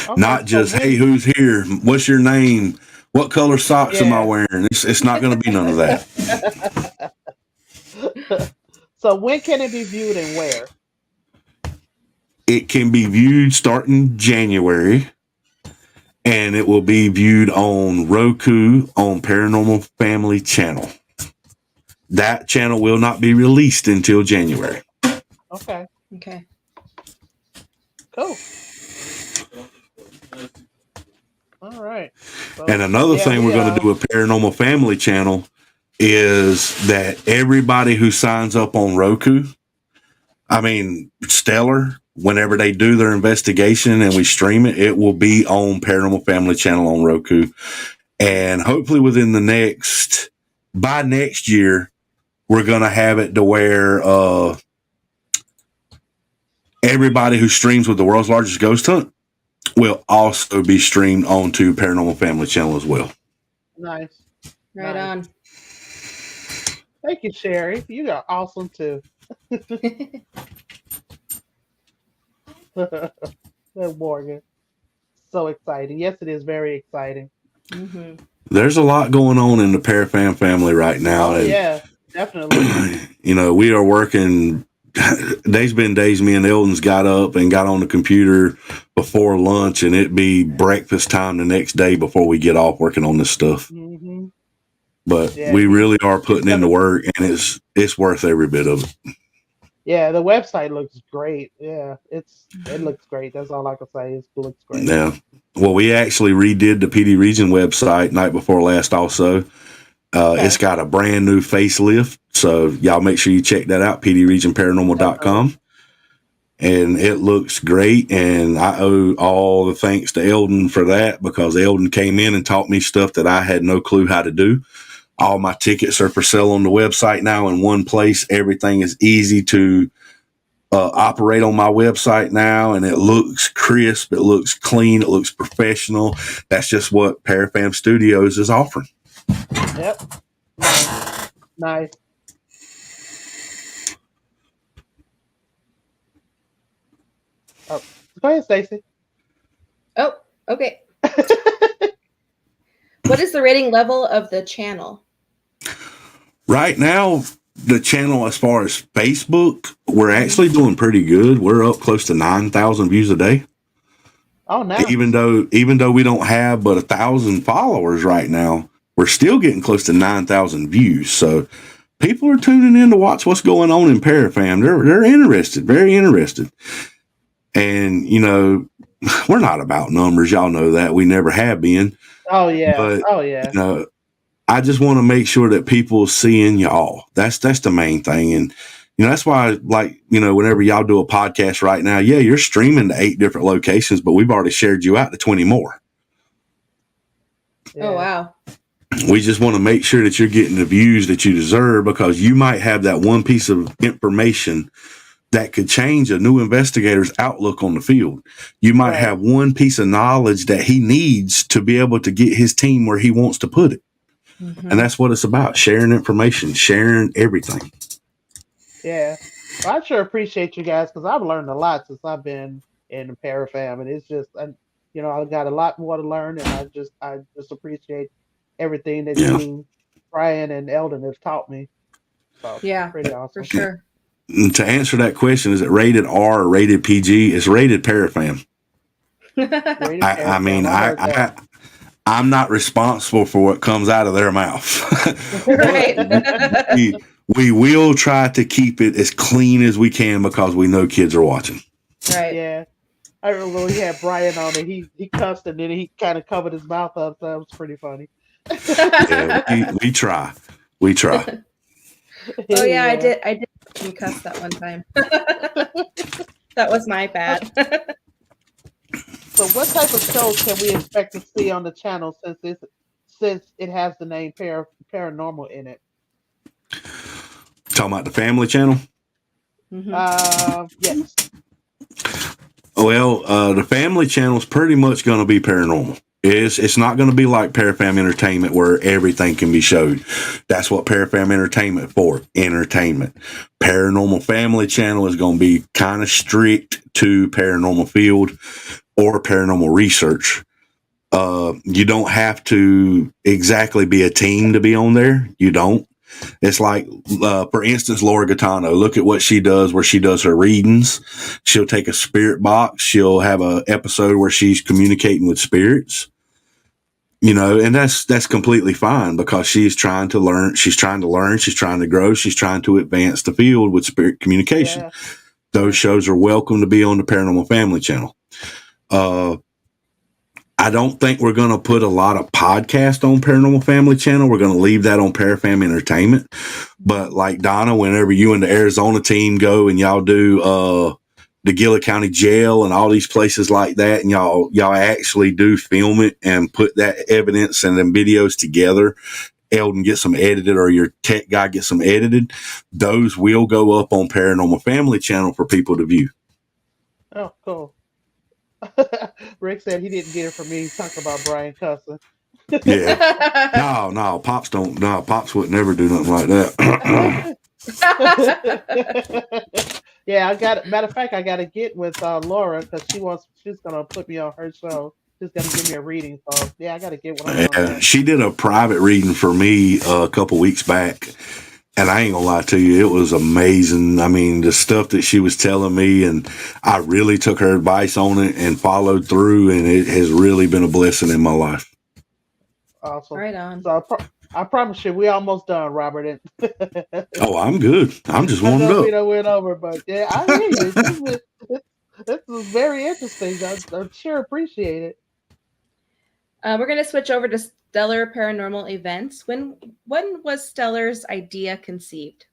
Okay, Not just, hey, who's here? What's your name? What color socks am I wearing? It's not going to be none of that. So when can it be viewed and where? It can be viewed starting January, and it will be viewed on Roku on Paranormal Family Channel. That channel will not be released until January. Okay. Okay. Cool. All right. So, and another thing we're going to do with Paranormal Family Channel is that everybody who signs up on Roku, Stellar, whenever they do their investigation and we stream it, it will be on Paranormal Family Channel on Roku. And hopefully by next year, we're going to have it to where everybody who streams with the world's largest ghost hunt will also be streamed onto Paranormal Family Channel as well. Nice. Right on. Thank you, Sherry. You are awesome too. Morgan. So exciting. Yes, it is very exciting. Mm-hmm. There's a lot going on in the Parafam family right now. Oh, yeah, definitely. We are working. There's been days me and Eldon's got up and got on the computer before lunch, and it'd be breakfast time the next day before we get off working on this stuff. Mm-hmm. But we really are putting in the work, and it's worth every bit of it. Yeah, the website looks great. Yeah, it looks great. That's all I can say. It looks great. Yeah. Well, we actually redid the PD Region website night before last also. It's got a brand new facelift. So y'all make sure you check that out, pdregionparanormal.com. And it looks great. And I owe all the thanks to Eldon for that, because Eldon came in and taught me stuff that I had no clue how to do. All my tickets are for sale on the website now in one place. Everything is easy to operate on my website now, and it looks crisp. It looks clean. It looks professional. That's just what Parafam Studios is offering. Yep. Nice. Oh, go ahead, Stacy. Oh, okay. What is the rating level of the channel? Right now, the channel, as far as Facebook, we're actually doing pretty good. We're up close to 9,000 views a day. Oh, nice. Even though we don't have but 1,000 followers right now, we're still getting close to 9,000 views. So people are tuning in to watch what's going on in Parafam. They're interested, very interested. And we're not about numbers. Y'all know that. We never have been. Oh yeah. But Oh yeah. I just want to make sure that people seeing y'all. That's the main thing. And that's why, whenever y'all do a podcast right now, yeah, you're streaming to 8 different locations, but we've already shared you out to 20 more. Yeah. Oh, wow. We just want to make sure that you're getting the views that you deserve, because you might have that one piece of information that could change a new investigator's outlook on the field. You might Right. have one piece of knowledge that he needs to be able to get his team where he wants to put it. Mhm. And that's what it's about, sharing information, sharing everything. Yeah. Well, I sure appreciate you guys because I've learned a lot since I've been in the Parafam, and it's just, I got a lot more to learn, and I just appreciate everything that Yeah. you, Brian, and Eldon have taught me. So Yeah, pretty for awesome. sure. And to answer that question, is it rated R or rated PG? It's rated Parafam. Rated I mean, Parafam. I heard that. I'm not responsible for what comes out of their mouth. Right. we will try to keep it as clean as we can because we know kids are watching. Right. Yeah. I remember when he had Brian on it. He cussed and then he kind of covered his mouth up. So that was pretty funny. Yeah, we try. We try. Oh yeah, I did watch him cuss that one time. That was my bad. So, what type of shows can we expect to see on the channel since it has the name Paranormal in it? Talking about the family channel? Mhm. Yes. Well, the family channel is pretty much going to be paranormal. It's not going to be like Parafam Entertainment where everything can be showed. That's what Parafam Entertainment for, entertainment. Paranormal Family Channel is going to be kind of strict to Paranormal Field or Paranormal Research. You don't have to exactly be a team to be on there. You don't. It's like, for instance, Laura Gaetano. Look at what she does, where she does her readings. She'll take a spirit box. She'll have an episode where she's communicating with spirits. And that's completely fine because she's trying to learn. She's trying to learn. She's trying to grow. She's trying to advance the field with spirit communication. Yeah. Those shows are welcome to be on the Paranormal Family Channel. I don't think we're going to put a lot of podcasts on Paranormal Family Channel. We're going to leave that on Parafam Entertainment. But like Donna, whenever you and the Arizona team go and y'all do the Gila County Jail and all these places like that, and y'all actually do film it and put that evidence and then videos together, Eldon gets them edited or your tech guy gets them edited, those will go up on Paranormal Family Channel for people to view. Oh, cool. Rick said he didn't get it from me. He's talking about Brian cussing. Yeah. No, Pops don't. No, Pops would never do nothing like that. Yeah, I got. Matter of fact, I got to get with Laura because she's gonna put me on her show. She's gonna give me a reading. So yeah, I got to get with her on that. She did a private reading for me a couple weeks back. And I ain't gonna lie to you, it was amazing. I mean, the stuff that she was telling me, and I really took her advice on it and followed through, and it has really been a blessing in my life. Awesome. Right on. So I promise you, we almost done, Robert. Oh, I'm good. I'm just I warmed know we up. don't went over, but yeah, I hear you. This was very interesting. I'm sure appreciate it. We're going to switch over to Stellar Paranormal Events. When was Stellar's idea conceived?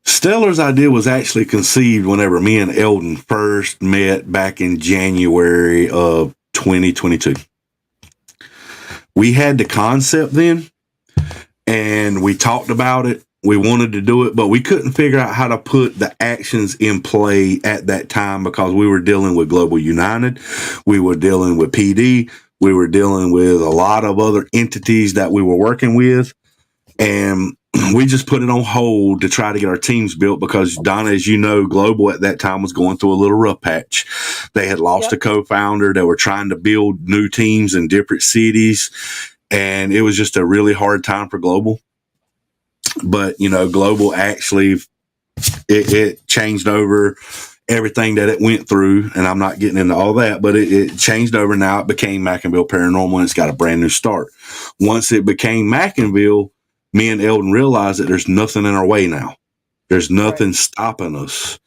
Stellar's idea was actually conceived whenever me and Eldon first met back in January of 2022. We had the concept then, and we talked about it. We wanted to do it, but we couldn't figure out how to put the actions in play at that time because we were dealing with Global United. We were dealing with PD. We were dealing with a lot of other entities that we were working with. And we just put it on hold to try to get our teams built because, Donna, as you know, Global at that time was going through a little rough patch. They had lost a co-founder. They were trying to build new teams in different cities. And it was just a really hard time for Global. But, Global actually, it changed over. everything that it went through, and I'm not getting into all that, but it changed over. Now it became Mackinville Paranormal, and it's got a brand new start. Once it became Mackinville, me and Eldon realized that there's nothing in our way now. There's nothing stopping us.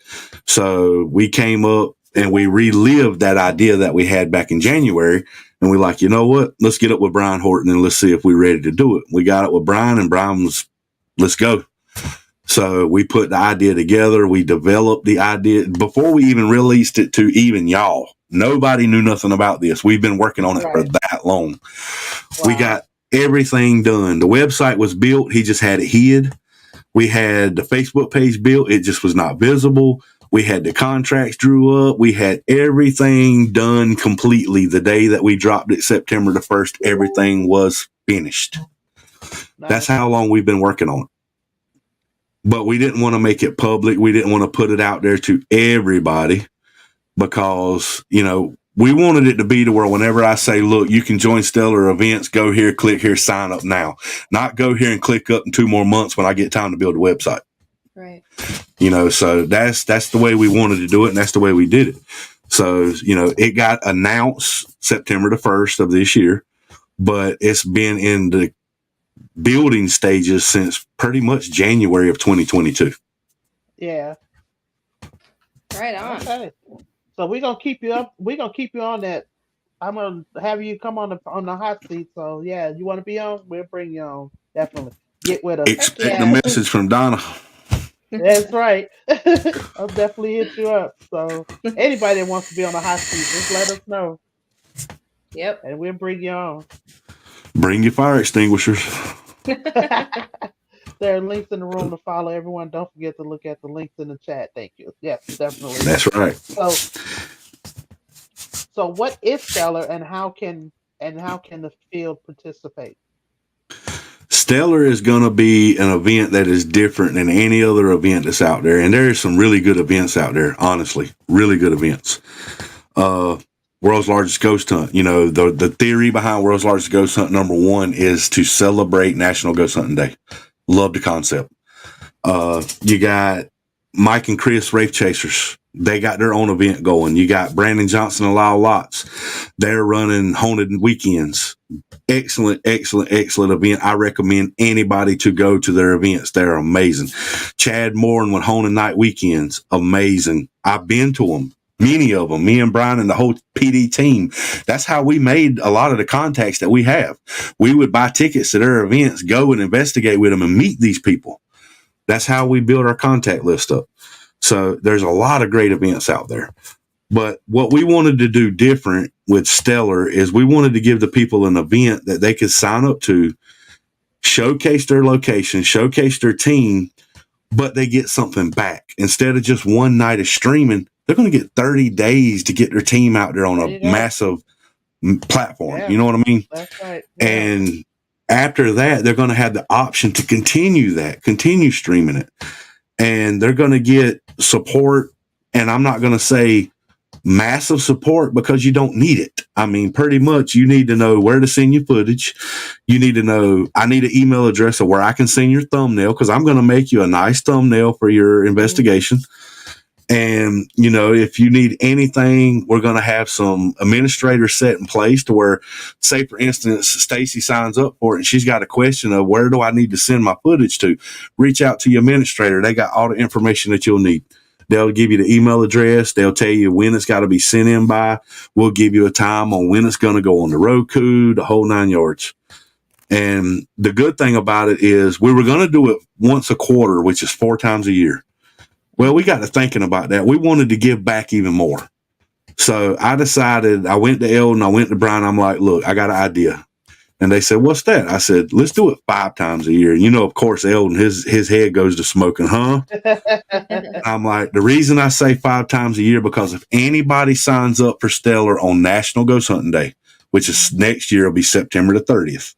So we came up and we relived that idea that we had back in January. And we like, you know what? Let's get up with Brian Horton and let's see if we're ready to do it. We got it with Brian, and Brian was, let's go. So we put the idea together. We developed the idea before we even released it to even y'all. Nobody knew nothing about this. We've been working on it for that long. Wow. We got everything done. The website was built. He just had it hid. We had the Facebook page built. It just was not visible. We had the contracts drew up. We had everything done completely. The day that we dropped it, September the 1st, everything was finished. Nice. That's how long we've been working on it. But we didn't want to make it public. We didn't want to put it out there to everybody because, you know, we wanted it to be to where whenever I say, look, you can join Stellar Events, go here, click here, sign up now. Not go here and click up in 2 more months when I get time to build a website. Right. You know, so that's the way we wanted to do it, and that's the way we did it. So, you know, it got announced September the 1st of this year, but it's been in the building stages since pretty much January of 2022. Yeah. Right on. Okay. So we're gonna keep you up. We're gonna keep you on that. I'm gonna have you come on the hot seat. So yeah, you want to be on? We'll bring you on. Definitely get with us. Expect a message from Donna. That's right. I'll definitely hit you up. So anybody that wants to be on the hot seat, just let us know. Yep. And we'll bring you on. Bring your fire extinguishers. There are links in the room to follow everyone. Don't forget to look at the links in the chat. Thank you. Yes, definitely. That's right. So what is Stellar, and how can the field participate? Stellar is going to be an event that is different than any other event that's out there. And there are some really good events out there, honestly, really good events. World's Largest Ghost Hunt. You know, the theory behind World's Largest Ghost Hunt, number one, is to celebrate National Ghost Hunting Day. Love the concept. You got Mike and Chris Wraith Chasers. They got their own event going. You got Brandon Johnson and Lyle Lotz. They're running Haunted Weekends. Excellent event. I recommend anybody to go to their events. They're amazing. Chad Moore with Haunted Night Weekends. Amazing. I've been to them. Many of them, me and Brian and the whole PD team. That's how we made a lot of the contacts that we have. We would buy tickets to their events, go and investigate with them and meet these people. That's how we build our contact list up. So there's a lot of great events out there. But what we wanted to do different with Stellar is we wanted to give the people an event that they could sign up to, showcase their location, showcase their team, but they get something back. Instead of just one night of streaming, they're going to get 30 days to get their team out there on a massive platform. Yeah. You know what I mean? That's right. Yeah. And after that, they're going to have the option to continue streaming it. And they're going to get support. And I'm not going to say massive support because you don't need it. I mean, pretty much you need to know where to send your footage. You need to know, I need an email address of where I can send your thumbnail because I'm going to make you a nice thumbnail for your investigation. And, you know, if you need anything, we're going to have some administrators set in place to where, say, for instance, Stacy signs up for it and she's got a question of where do I need to send my footage to? Reach out to your administrator. They got all the information that you'll need. They'll give you the email address. They'll tell you when it's got to be sent in by. We'll give you a time on when it's going to go on the Roku, the whole 9 yards. And the good thing about it is we were going to do it once a quarter, which is 4 times a year. Well, we got to thinking about that. We wanted to give back even more. So I decided, I went to Eldon, I went to Brian. I'm like, look, I got an idea. And they said, what's that? I said, let's do it 5 times a year. And you know, of course, Eldon, his head goes to smoking, huh? I'm like, the reason I say 5 times a year, because if anybody signs up for Stellar on National Ghost Hunting Day, which is next year, it'll be September the 30th.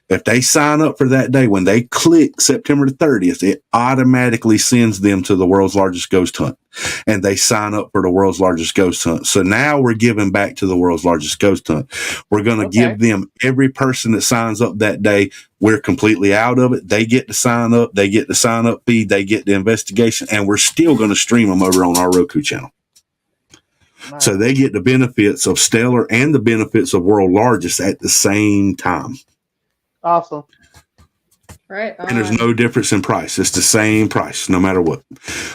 If they sign up for that day, when they click September the 30th, it automatically sends them to the World's Largest Ghost Hunt. And they sign up for the World's Largest Ghost Hunt. So now we're giving back to the World's Largest Ghost Hunt. We're going to give them, every person that signs up that day, we're completely out of it. They get to sign up. They get the sign up fee. They get the investigation. And we're still going to stream them over on our Roku channel. So Nice. they get the benefits of Stellar and the benefits of World Largest at the same time. Awesome. Right And there's on. no difference in price. It's the same price, no matter what.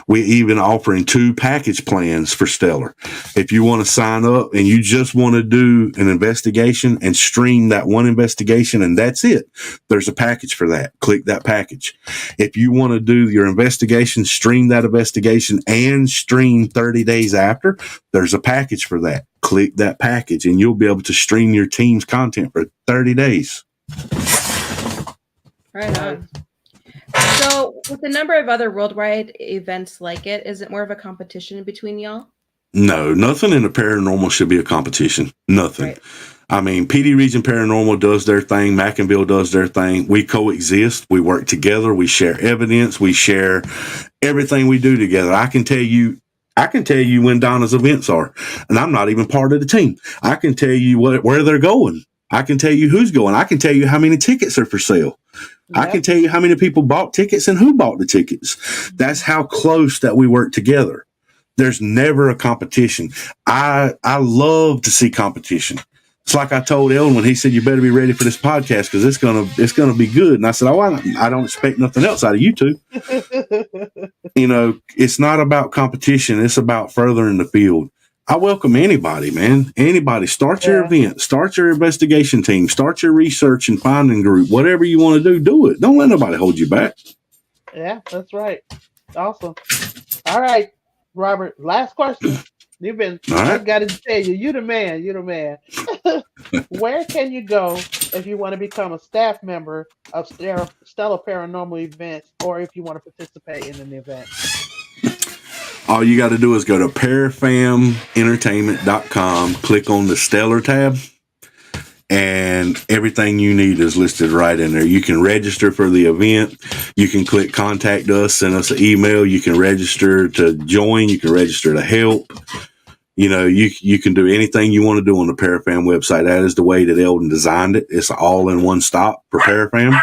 We even offering 2 package plans for Stellar. If you want to sign up and you just want to do an investigation and stream that one investigation and that's it, there's a package for that. Click that package. If you want to do your investigation, stream that investigation and stream 30 days after, there's a package for that. Click that package and you'll be able to stream your team's content for 30 days. Right Nice. on. So, with the number of other worldwide events like it, is it more of a competition between y'all? No, nothing in the paranormal should be a competition. Nothing. Right. I mean, PD Region Paranormal does their thing. Mackinville does their thing. We coexist. We work together. We share evidence. We share everything we do together. I can tell you when Donna's events are, and I'm not even part of the team. I can tell you where they're going. I can tell you who's going. I can tell you how many tickets are for sale. I can Yep. tell you how many people bought tickets and who bought the tickets. That's how close that we work together. There's never a competition. I love to see competition. It's like I told Ellen when he said, "You better be ready for this podcast because it's gonna be good." And I said, "Oh, I don't expect nothing else out of you two." It's not about competition. It's about furthering the field. I welcome anybody, man. Anybody. Start your Yeah. event. Start your investigation team. Start your research and finding group. Whatever you want to do it. Don't let nobody hold you back. Yeah, that's right. Awesome. All right, Robert. Last question. All I right. got to tell you, you the man. You the man. Where can you go if you want to become a staff member of Stellar Paranormal events, or if you want to participate in an event? All you got to do is go to parafamentertainment.com, click on the Stellar tab, and everything you need is listed right in there. You can register for the event. You can click contact us, send us an email. You can register to join. You can register to help. You can do anything you want to do on the Parafam website. That is the way that Eldon designed it. It's all in one stop for Parafam.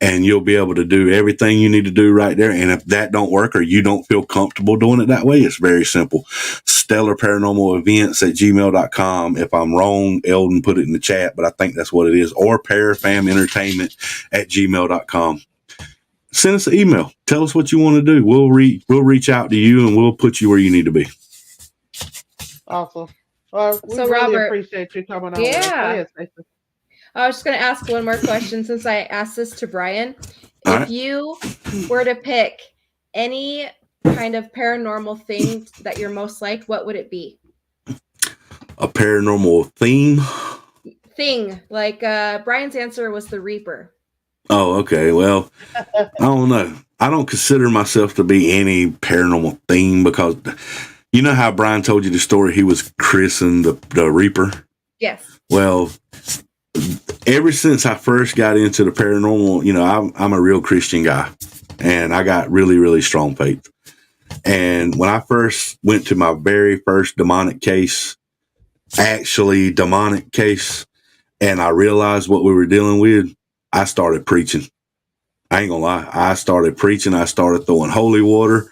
And you'll be able to do everything you need to do right there. And if that don't work or you don't feel comfortable doing it that way, it's very simple. Stellar Paranormal Events at gmail.com. If I'm wrong, Eldon put it in the chat, but I think that's what it is. Or Parafam Entertainment at gmail.com. Send us an email. Tell us what you want to do. We'll reach out to you and we'll put you where you need to be. Awesome. Well, we So, really Robert, appreciate you coming on. With us. Go yeah. ahead, Stacey. I was just going to ask one more question since I asked this to Brian. All If right. you were to pick any kind of paranormal thing that you're most like, what would it be? A paranormal theme. Thing. Like Brian's answer was the Reaper. Oh, okay. Well, I don't know. I don't consider myself to be any paranormal thing because you know how Brian told you the story, he was christened the Reaper? Yes. Well, ever since I first got into the paranormal, I'm a real Christian guy and I got really, really strong faith. And when I first went to my very first demonic case, and I realized what we were dealing with, I started preaching. I ain't gonna lie. I started preaching. I started throwing holy water.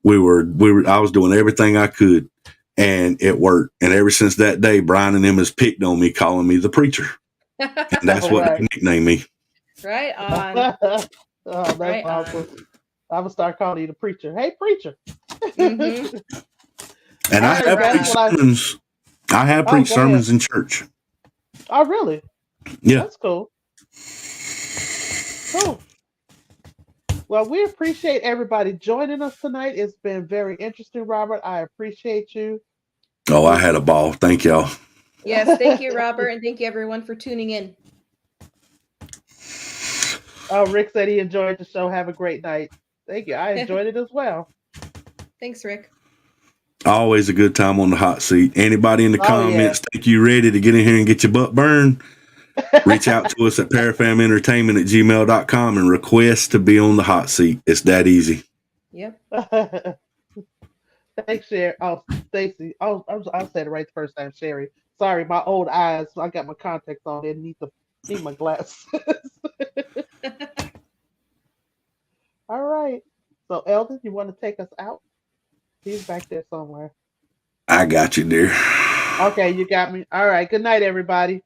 I was doing everything I could and it worked. And ever since that day, Brian and them has picked on me, calling me the preacher. And that's what they nicknamed me. Right on. Oh, that's Right awesome. on. I would start calling you the preacher. Hey, preacher. Mm-hmm. And I All right, have guys, preached well, sermons. I have Oh, preached go ahead. sermons in church. Oh, really? Yeah. That's cool. Cool. Well, we appreciate everybody joining us tonight. It's been very interesting, Robert. I appreciate you. Oh, I had a ball. Thank y'all. Yes, thank you, Robert, and thank you everyone for tuning in. Oh, Rick said he enjoyed the show. Have a great night. Thank you. I enjoyed it as well. Thanks, Rick. Always a good time on the hot seat. Anybody in the Oh, comments think you ready to get in here and get your butt burned? Reach out to us at parafamentertainment at gmail.com and request to be on the hot seat. It's that easy. Yep. Thanks, Sherry. Oh, Stacy. Oh, I said it right the first time, Sherry. Sorry, my old eyes. I got my contacts on. They need my glasses. All right. So, Eldon, you want to take us out? He's back there somewhere. I got you, dear. Okay, you got me. All right. Good night, everybody.